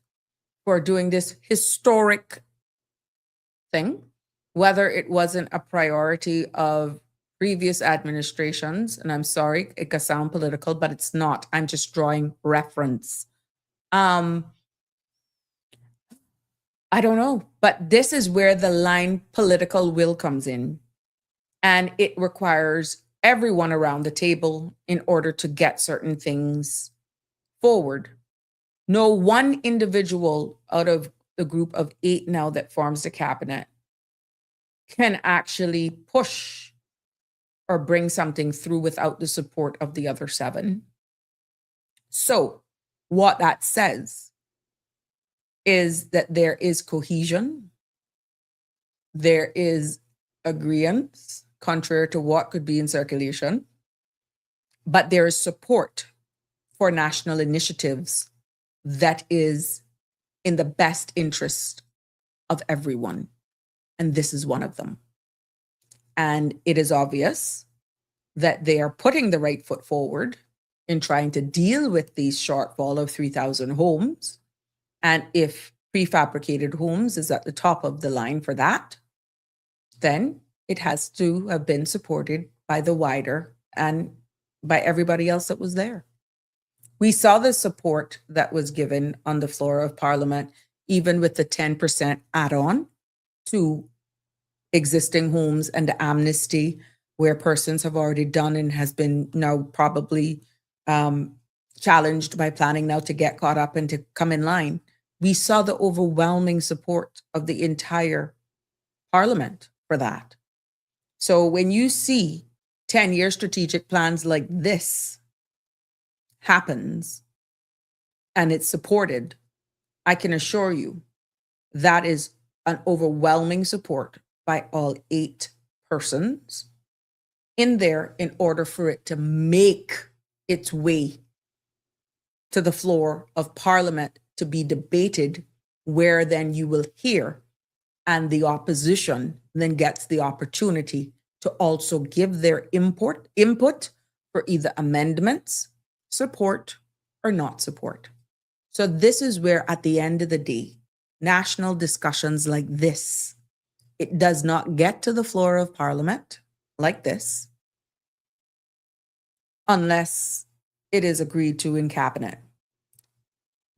for doing this historic thing, whether it wasn't a priority of previous administrations. And I'm sorry, it could sound political, but it's not. I'm just drawing reference. I don't know, but this is where the line political will comes in. And it requires everyone around the table in order to get certain things forward. No one individual out of the group of 8 now that forms the cabinet can actually push or bring something through without the support of the other 7. So what that says is that there is cohesion, there is agreement, contrary to what could be in circulation, but there is support for national initiatives that is in the best interest of everyone. And this is one of them. And it is obvious that they are putting the right foot forward in trying to deal with these shortfall of 3,000 homes. And if prefabricated homes is at the top of the line for that, then it has to have been supported by the wider and by everybody else that was there. We saw the support that was given on the floor of Parliament, even with the 10% add-on to existing homes and the amnesty where persons have already done and has been now probably challenged by planning now to get caught up and to come in line. We saw the overwhelming support of the entire Parliament for that. So when you see 10-year strategic plans like this happens and it's supported, I can assure you that is an overwhelming support by all 8 persons in there in order for it to make its way to the floor of Parliament to be debated, where then you will hear, and the opposition then gets the opportunity to also give their input for either amendments, support, or not support. So this is where, at the end of the day, national discussions like this, it does not get to the floor of Parliament like this unless it is agreed to in cabinet.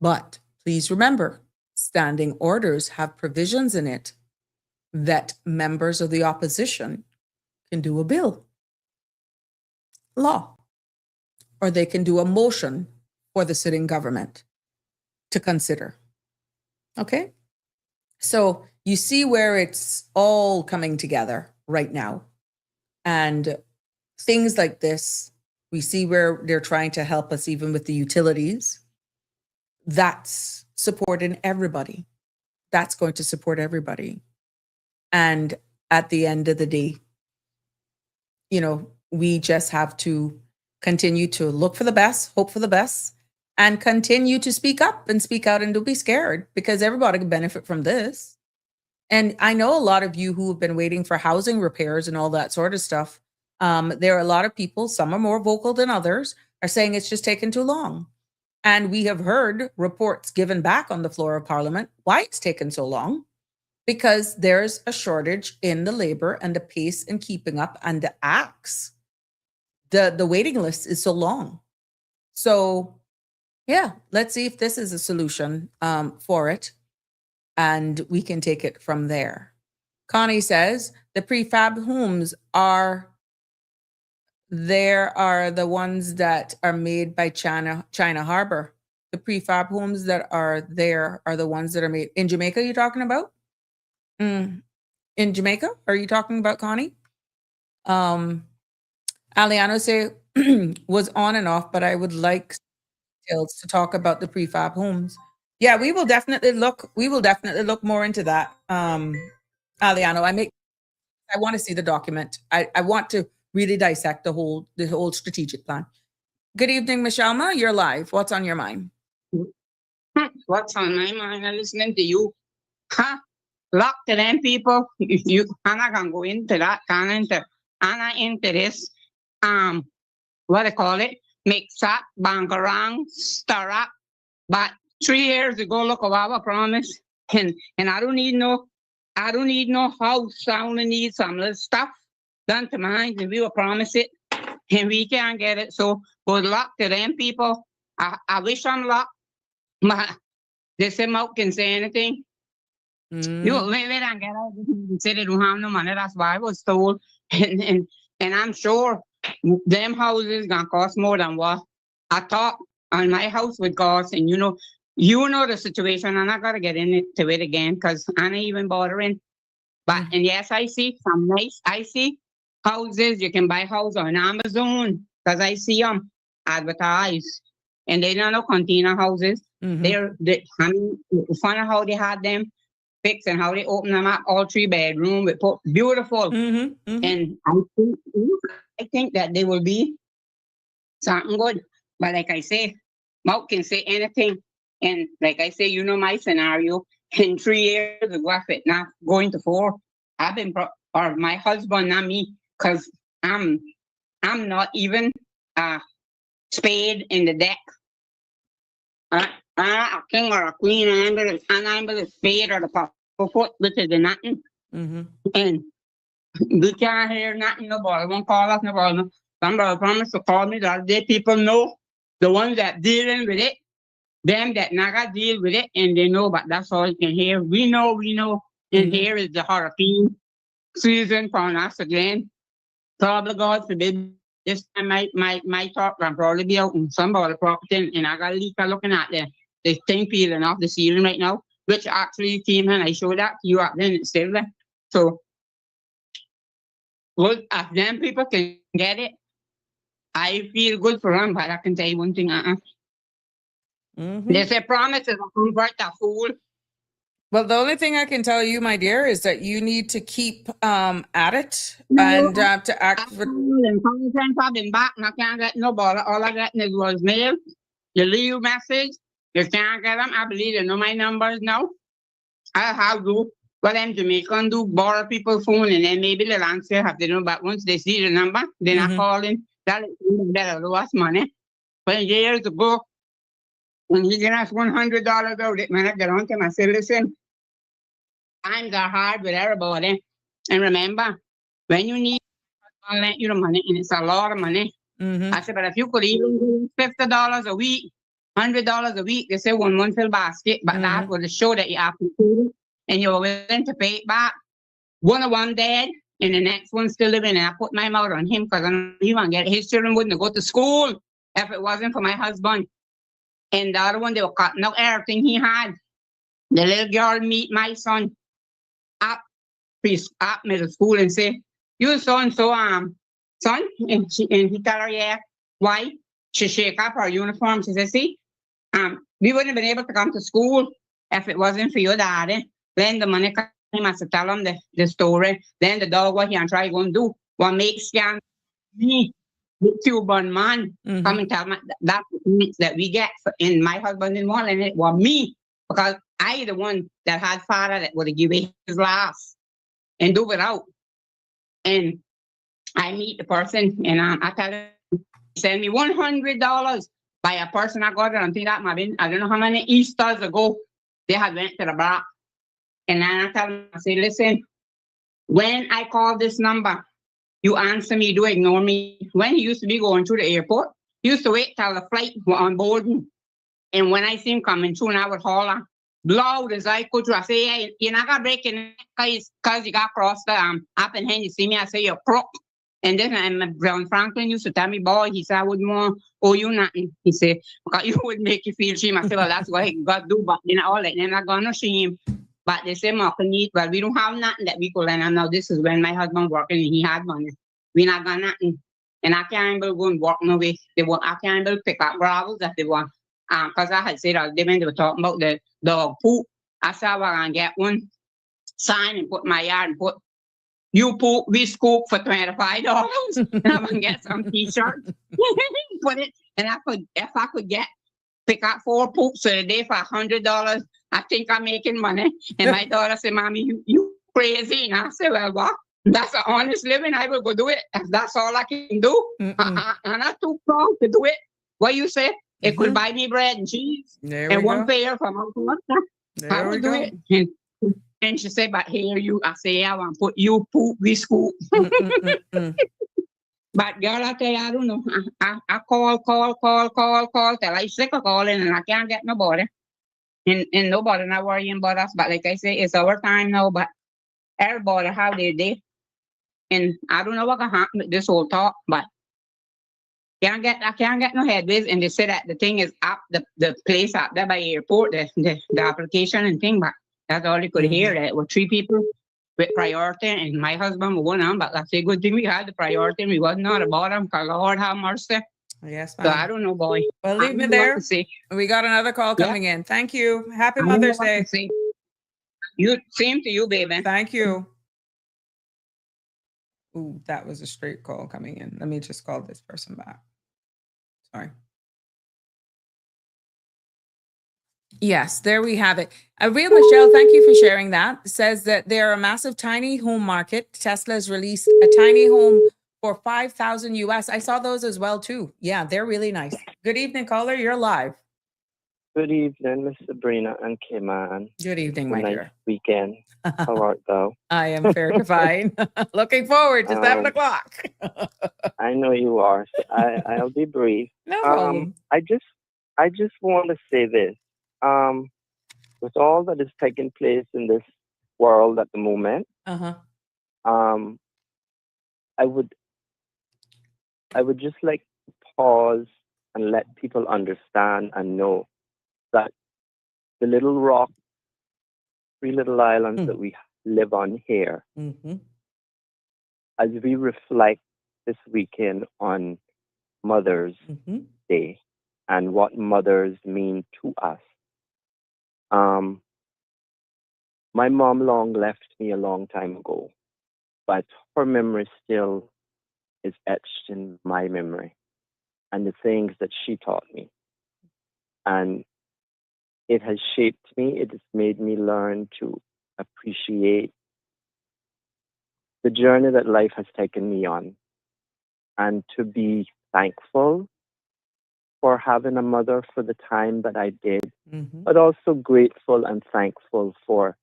But please remember, standing orders have provisions in it that members of the opposition can do a bill, law, or they can do a motion for the sitting government to consider. Okay? So you see where it's all coming together right now. And things like this, we see where they're trying to help us even with the utilities. That's supporting everybody. That's going to support everybody. And at the end of the day, you know, we just have to continue to look for the best, hope for the best, and continue to speak up and speak out, and don't be scared, because everybody can benefit from this. And I know a lot of you who have been waiting for housing repairs and all that sort of stuff. There are a lot of people, some are more vocal than others, are saying it's just taken too long. And we have heard reports given back on the floor of Parliament why it's taken so long. Because there's a shortage in the labor and the pace in keeping up and the acts. The waiting list is so long. So yeah, let's see if this is a solution for it. And we can take it from there. Connie says the prefab homes are the ones that are made by China Harbor. The prefab homes that are there are the ones that are made in Jamaica. You're talking about? In Jamaica? Are you talking about, Connie? Aliano say was on and off, but I would like details to talk about the prefab homes. Yeah, we will definitely look more into that. Aliano, I want to see the document. I want to really dissect the whole strategic plan. Good evening, Michelma. You're live. What's on your mind? What's on my mind? I'm listening to you. Huh? Lock to them people. I'm not gonna go into that. I'm not into this. What they call it? Mix up, bang around, stir up. But 3 years ago, look at what I promised. And I don't need no house. I only need some little stuff done to mine, and we will promise it. And we can't get it. So good luck to them people. I wish them luck. But they say Mount can say anything. You they don't get out. They say they don't have no money. That's why I was told. And I'm sure them houses gonna cost more than what I thought on my house would cost. And you know the situation. I'm not gonna get into it again because I'm not even bothering. But and yes, I see some nice. I see houses. You can buy house on Amazon because I see them advertised, and they don't know container houses. I mean, funny how they had them fixed and how they open them up, all 3-bedroom with beautiful. And I think that they will be something good. But like I say, Mount can say anything. And like I say, you know my scenario. In 3 years ago, if it not going to 4, I've been or my husband, not me, because I'm not even spade in the deck. A king or a queen, and I'm the spade or the pop foot, which is the nothing. And we can't hear nothing. Nobody won't call us. Nobody. Somebody promised to call me the other day. People know the ones that dealing with it, them that not got deal with it, and they know. But that's all you can hear. We know. And here is the hurricane season for us again. Probably God forbid. This time my talk can probably be out in somebody property, and I got a leak looking at the thing peeling off the ceiling right now, which actually came in. I showed that to you out there and it's still there. So, well, if them people can get it, I feel good for them, but I can tell you one thing. They say promise is a convert a fool. Well, the only thing I can tell you, my dear, is that you need to keep at it and to act. I've been back and I can't get nobody. All I got was mail. You leave message. You can't get them. I believe you know my numbers now. I have to. What them Jamaican do, borrow people's phone and then maybe they'll answer if they know. But once they see the number, they're not calling. That'll lose money. But years ago, when he get us $100 out, when I get on to him, I say, listen, times are hard with everybody. And remember, when you need, I'll lend you the money, and it's a lot of money. I said, but if you could even do $50 a week, $100 a week, they say one fill basket, but that will show that you have to do it and you're willing to pay it back. One of them dead, and the next one still living, and I put my mouth on him because I know he won't get it. His children wouldn't go to school if it wasn't for my husband. And the other one, they were cutting out everything he had. The little girl meet my son up middle school and say, you so-and-so, son? And he tell her, yeah. Why? She shake up her uniform. She said, see, we wouldn't have been able to come to school if it wasn't for your daddy. Then the money came, I said, tell him the story. Then the dog, what he and try going to do, what make scan me, the Cuban man, come and tell me that's that we get. And my husband didn't want it, and it was me, because I the one that had father that would have given his last and do without. And I meet the person, and I tell him, send me $100, by a person I got it. I think that might been, I don't know how many Easters ago they had went to the block. And then I tell them, I say, listen, when I call this number, you answer me, do ignore me. When he used to be going to the airport, he used to wait till the flight was on boarding. And when I see him coming through, and I would holler loud as I could. I say, hey, you're not gonna break your neck because you got crossed the up and hand. You see me, I say, you're crook. And then John Franklin used to tell me, boy, he said, I wouldn't want owe you nothing. He said, because you would make you feel shame. I said, well, that's what he got to do, but you know, all that. They're not gonna shame. But they say, Mark, well, we don't have nothing that we could learn. And now this is when my husband working and he had money. We not got nothing. And I can't even go and work no way. I can't even pick up gravels if they want. Because I had said, they were talking about the dog poop. I said, well, I'm going to get one sign and put in my yard and put, you poop, we scoop for $25. And I'm going to get some t-shirts. Put it. And if I could pick up 4 poops a day for $100, I think I'm making money. And my daughter said, Mommy, you crazy. And I said, well, what? That's an honest living. I will go do it. If that's all I can do. I'm not too proud to do it. What you say? It could buy me bread and cheese and one pair from out. I would do it. And she said, but here you, I say, I want to put you poop, we scoop. But girl, I tell you, I don't know. I call till I sick of calling and I can't get nobody. And nobody not worrying about us. But like I say, it's our time now, but everybody have their day. And I don't know what can happen with this whole talk, but I can't get no headways. And they say that the thing is up, the place up there by the airport, the application and thing, but that's all you could hear. That were 3 people with priority, and my husband was one of them. But that's a good thing we had the priority, and we was not about them, because Lord have mercy. Yes, ma'am. So I don't know, boy. Well, leave me there. We got another call coming in. Thank you. Happy Mother's Day. Same to you, baby. Thank you. Ooh, that was a straight call coming in. Let me just call this person back. Sorry. Yes, there we have it. Real Michelle, thank you for sharing that. Says that they're a massive tiny home market. Tesla's released a tiny home for $5,000 US. I saw those as well too. Yeah, they're really nice. Good evening, caller. You're live. Good evening, Miss Sabrina and Kim. Good evening, my dear. Weekend. How art thou? I am fair to fine. Looking forward to 7 o'clock. I know you are. So I'll be brief. No problem. I just want to say this. With all that is taking place in this world at the moment, I would just like to pause and let people understand and know that the little rock, 3 little islands that we live on here, as we reflect this weekend on Mother's Day and what mothers mean to us. My mom long left me a long time ago, but her memory still is etched in my memory and the things that she taught me. And it has shaped me. It has made me learn to appreciate the journey that life has taken me on and to be thankful for having a mother for the time that I did, but also grateful and thankful for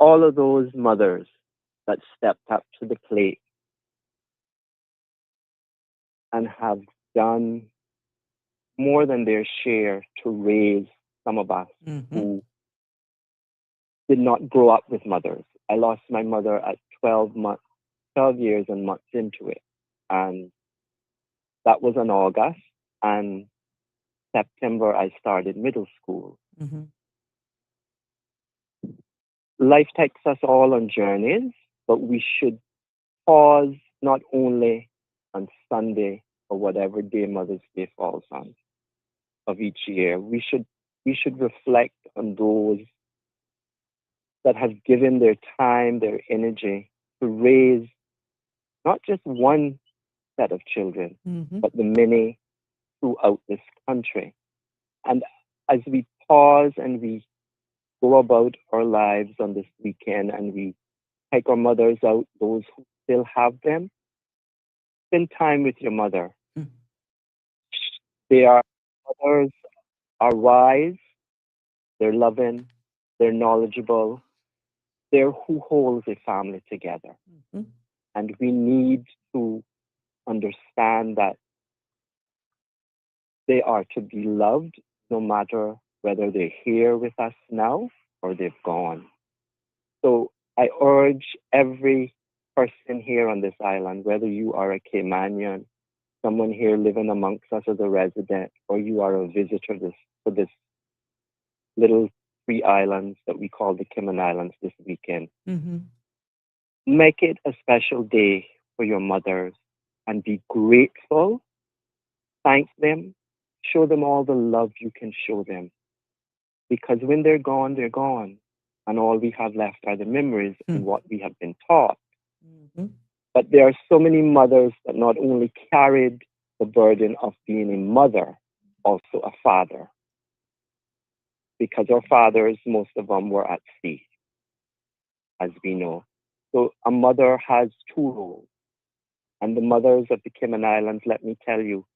all of those mothers that stepped up to the plate and have done more than their share to raise some of us who did not grow up with mothers. I lost my mother at 12 years and months into it. And that was in August. And September, I started middle school. Life takes us all on journeys, but we should pause not only on Sunday or whatever day Mother's Day falls on of each year. We should reflect on those that have given their time, their energy to raise not just one set of children, but the many throughout this country. And as we pause and we go about our lives on this weekend and we take our mothers out, those who still have them, spend time with your mother. They are Mothers are wise, they're loving, they're knowledgeable, they're who holds a family together. Mhm. And we need to understand that they are to be loved no matter whether they're here with us now or they've gone. So I urge every person here on this island, whether you are a Caymanian, someone here living amongst us as a resident, or you are a visitor to this little 3 islands that we call the Cayman Islands this weekend, Mhm. make it a special day for your mothers and be grateful, thank them, show them all the love you can show them. Because when they're gone, they're gone. And all we have left are the memories and what we have been taught. Mhm. But there are so many mothers that not only carried the burden of being a mother, also a father. Because our fathers, most of them were at sea, as we know. So a mother has 2 roles. And the mothers of the Cayman Islands, let me tell you,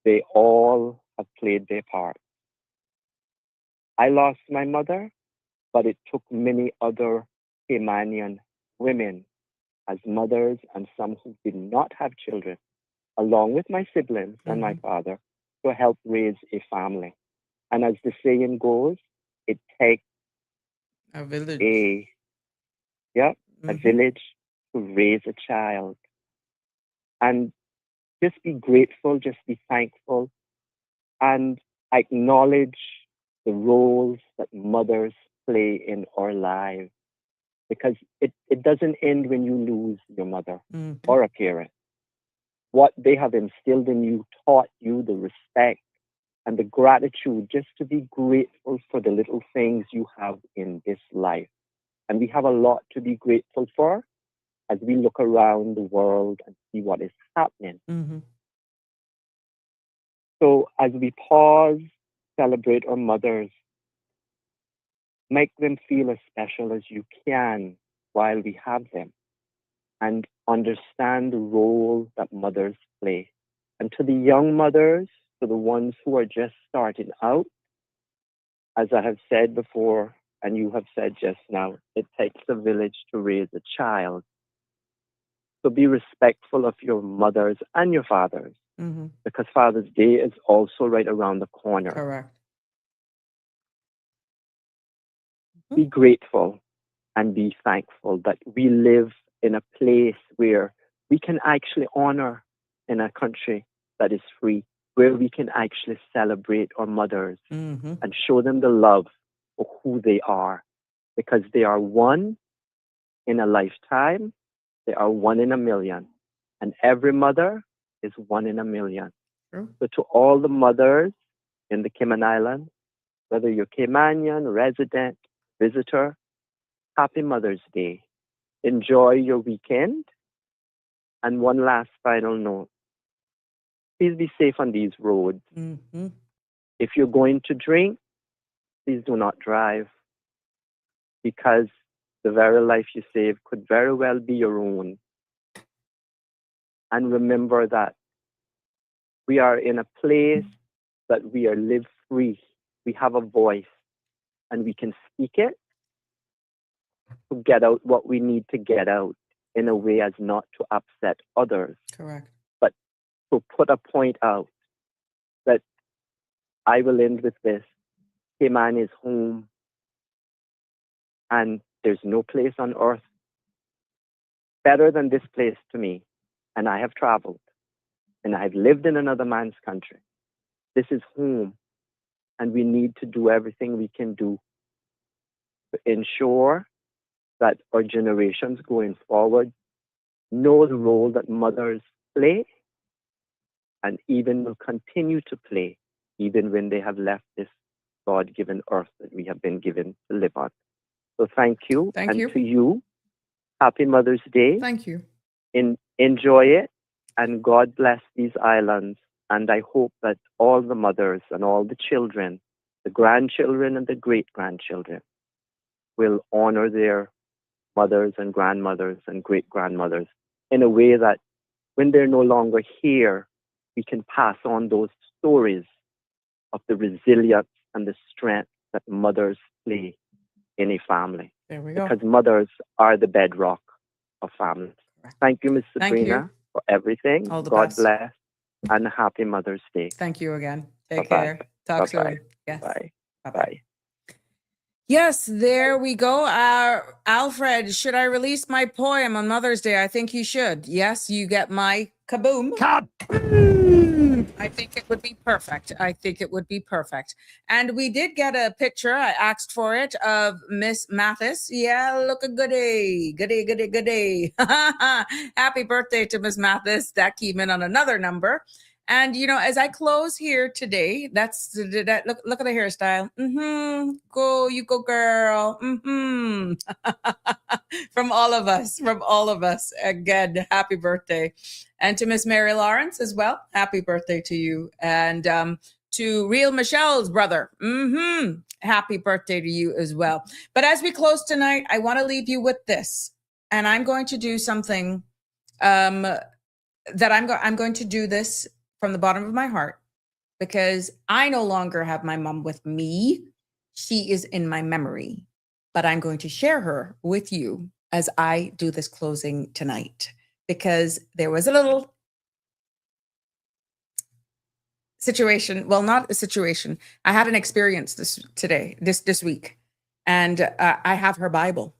they all have played their part. I lost my mother, but it took many other Caymanian women as mothers and some who did not have children, along with my siblings and my father, to help raise a family. And as the saying goes, it takes A village. a a village to raise a child. And just be grateful, just be thankful, and acknowledge the roles that mothers play in our lives. Because it doesn't end when you lose your mother or a parent. What they have instilled in you, taught you the respect and the gratitude just to be grateful for the little things you have in this life. And we have a lot to be grateful for as we look around the world and see what is happening. So as we pause, celebrate our mothers, make them feel as special as you can while we have them, and understand the role that mothers play. And to the young mothers, to the ones who are just starting out, as I have said before, and you have said just now, it takes a village to raise a child. So be respectful of your mothers and your fathers, because Father's Day is also right around the corner. Correct. Be grateful and be thankful that we live in a place where we can actually honor in a country that is free, where we can actually celebrate our mothers and show them the love for who they are, because they are one in a lifetime, they are one in a million, and every mother is one in a million. True. So to all the mothers in the Cayman Islands, whether you're Caymanian, resident, visitor, happy Mother's Day. Enjoy your weekend. And one last final note. Please be safe on these roads. If you're going to drink, please do not drive, because the very life you save could very well be your own. And remember that we are in a place that we are live free. We have a voice and we can speak it to get out what we need to get out in a way as not to upset others, Correct. but to put a point out that I will end with this. Cayman is home, and there's no place on earth better than this place to me. And I have traveled, and I have lived in another man's country. This is home, and we need to do everything we can do to ensure that our generations going forward know the role that mothers play and even will continue to play, even when they have left this God-given earth that we have been given to live on. So thank you. Thank you. To you, happy Mother's Day. Thank you. Enjoy it, and God bless these islands. And I hope that all the mothers and all the children, the grandchildren and the great-grandchildren, will honor their mothers and grandmothers and great-grandmothers in a way that when they're no longer here, we can pass on those stories of the resilience and the strength that mothers play in a family. There we go. Because mothers are the bedrock of families. Thank you, Ms. Thank Sabrina, you. for everything. All the God best. bless, and happy Mother's Day. Thank you again. Take Bye-bye. care. Talk Bye-bye. soon. Yes. Bye. Bye-bye. Bye. Yes, there we go. Alfred, should I release my poem on Mother's Day? I think you should. Yes, you get my kaboom. I think it would be perfect. I think it would be perfect. And we did get a picture. I asked for it of Miss Mathis. Yeah, look a goody. Goody, goody, goody. Happy birthday to Miss Mathis. That came in on another number. And you know, as I close here today, that's that. Look at the hairstyle. Go, you go, girl. From all of us. Again, happy birthday, and to Miss Mary Lawrence as well. Happy birthday to you, and to Real Michelle's brother. Happy birthday to you as well. But as we close tonight, I want to leave you with this, and I'm going to do something. That I'm going to do this from the bottom of my heart, because I no longer have my mom with me. She is in my memory, but I'm going to share her with you as I do this closing tonight, because there was a little situation. Well, not a situation. I had an experience this week, and I have her Bible.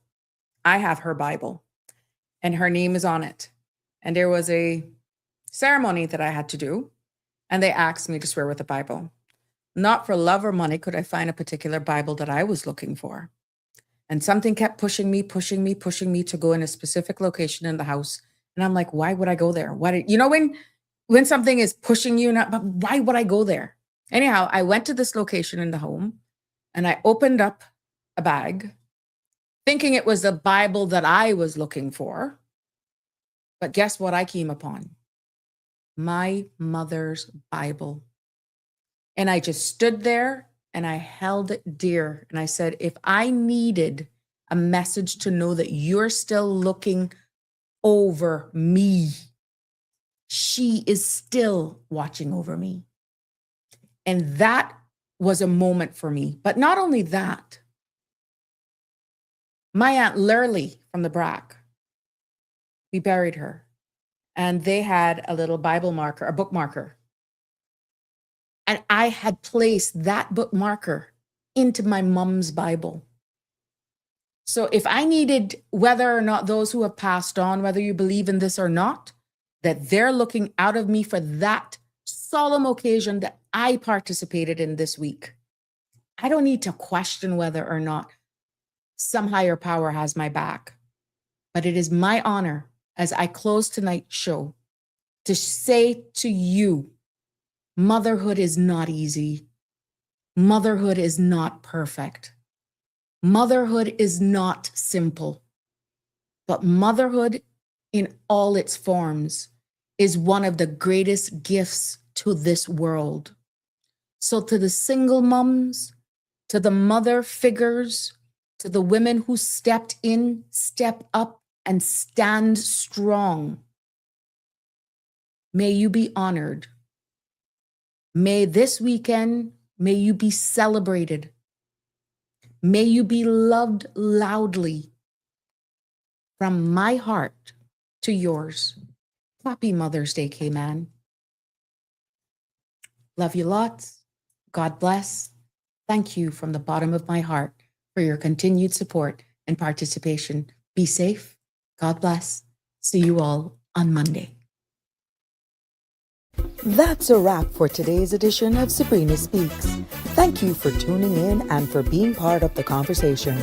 And her name is on it. And there was a ceremony that I had to do, and they asked me to swear with the Bible. Not for love or money could I find a particular Bible that I was looking for. And something kept pushing me to go in a specific location in the house. And I'm like, why would I go there? When something is pushing you, but why would I go there? Anyhow, I went to this location in the home, and I opened up a bag thinking it was the Bible that I was looking for. But guess what I came upon? My mother's Bible. And I just stood there and I held it dear. And I said, if I needed a message to know that you're still looking over me, she is still watching over me. And that was a moment for me. But not only that, my Aunt Lurley from the Brack, we buried her. And they had a little Bible marker, a book marker. And I had placed that book marker into my mom's Bible. So if I needed, whether or not those who have passed on, whether you believe in this or not, that they're looking out of me for that solemn occasion that I participated in this week, I don't need to question whether or not some higher power has my back. But it is my honor, as I close tonight's show, to say to you, motherhood is not easy. Motherhood is not perfect. Motherhood is not simple. But motherhood in all its forms is one of the greatest gifts to this world. So to the single moms, to the mother figures, to the women who stepped in, step up, and stand strong, may you be honored. May this weekend, may you be celebrated. May you be loved loudly. From my heart to yours. Happy Mother's Day, K-Man. Love you lots. God bless. Thank you from the bottom of my heart for your continued support and participation. Be safe. God bless. See you all on Monday. That's a wrap for today's edition of Sabrina Speaks. Thank you for tuning in and for being part of the conversation.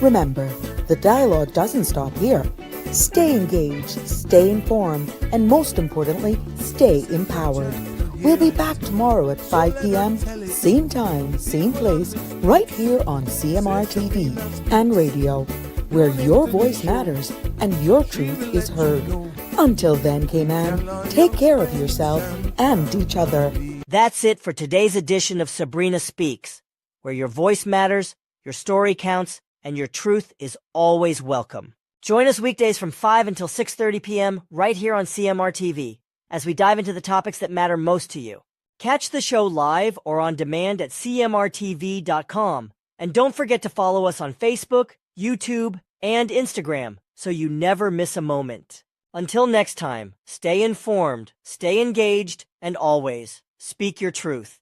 Remember, the dialogue doesn't stop here. Stay engaged, stay informed, and most importantly, stay empowered. We'll be back tomorrow at 5 p.m., same time, same place, right here on CMR TV and radio, where your voice matters and your truth is heard. Until then, K-Man, take care of yourself and each other. That's it for today's edition of Sabrina Speaks, where your voice matters, your story counts, and your truth is always welcome. Join us weekdays from 5 until 6:30 p.m. right here on CMR TV as we dive into the topics that matter most to you. Catch the show live or on demand at cmrtv.com. And don't forget to follow us on Facebook, YouTube, and Instagram so you never miss a moment. Until next time, stay informed, stay engaged, and always speak your truth.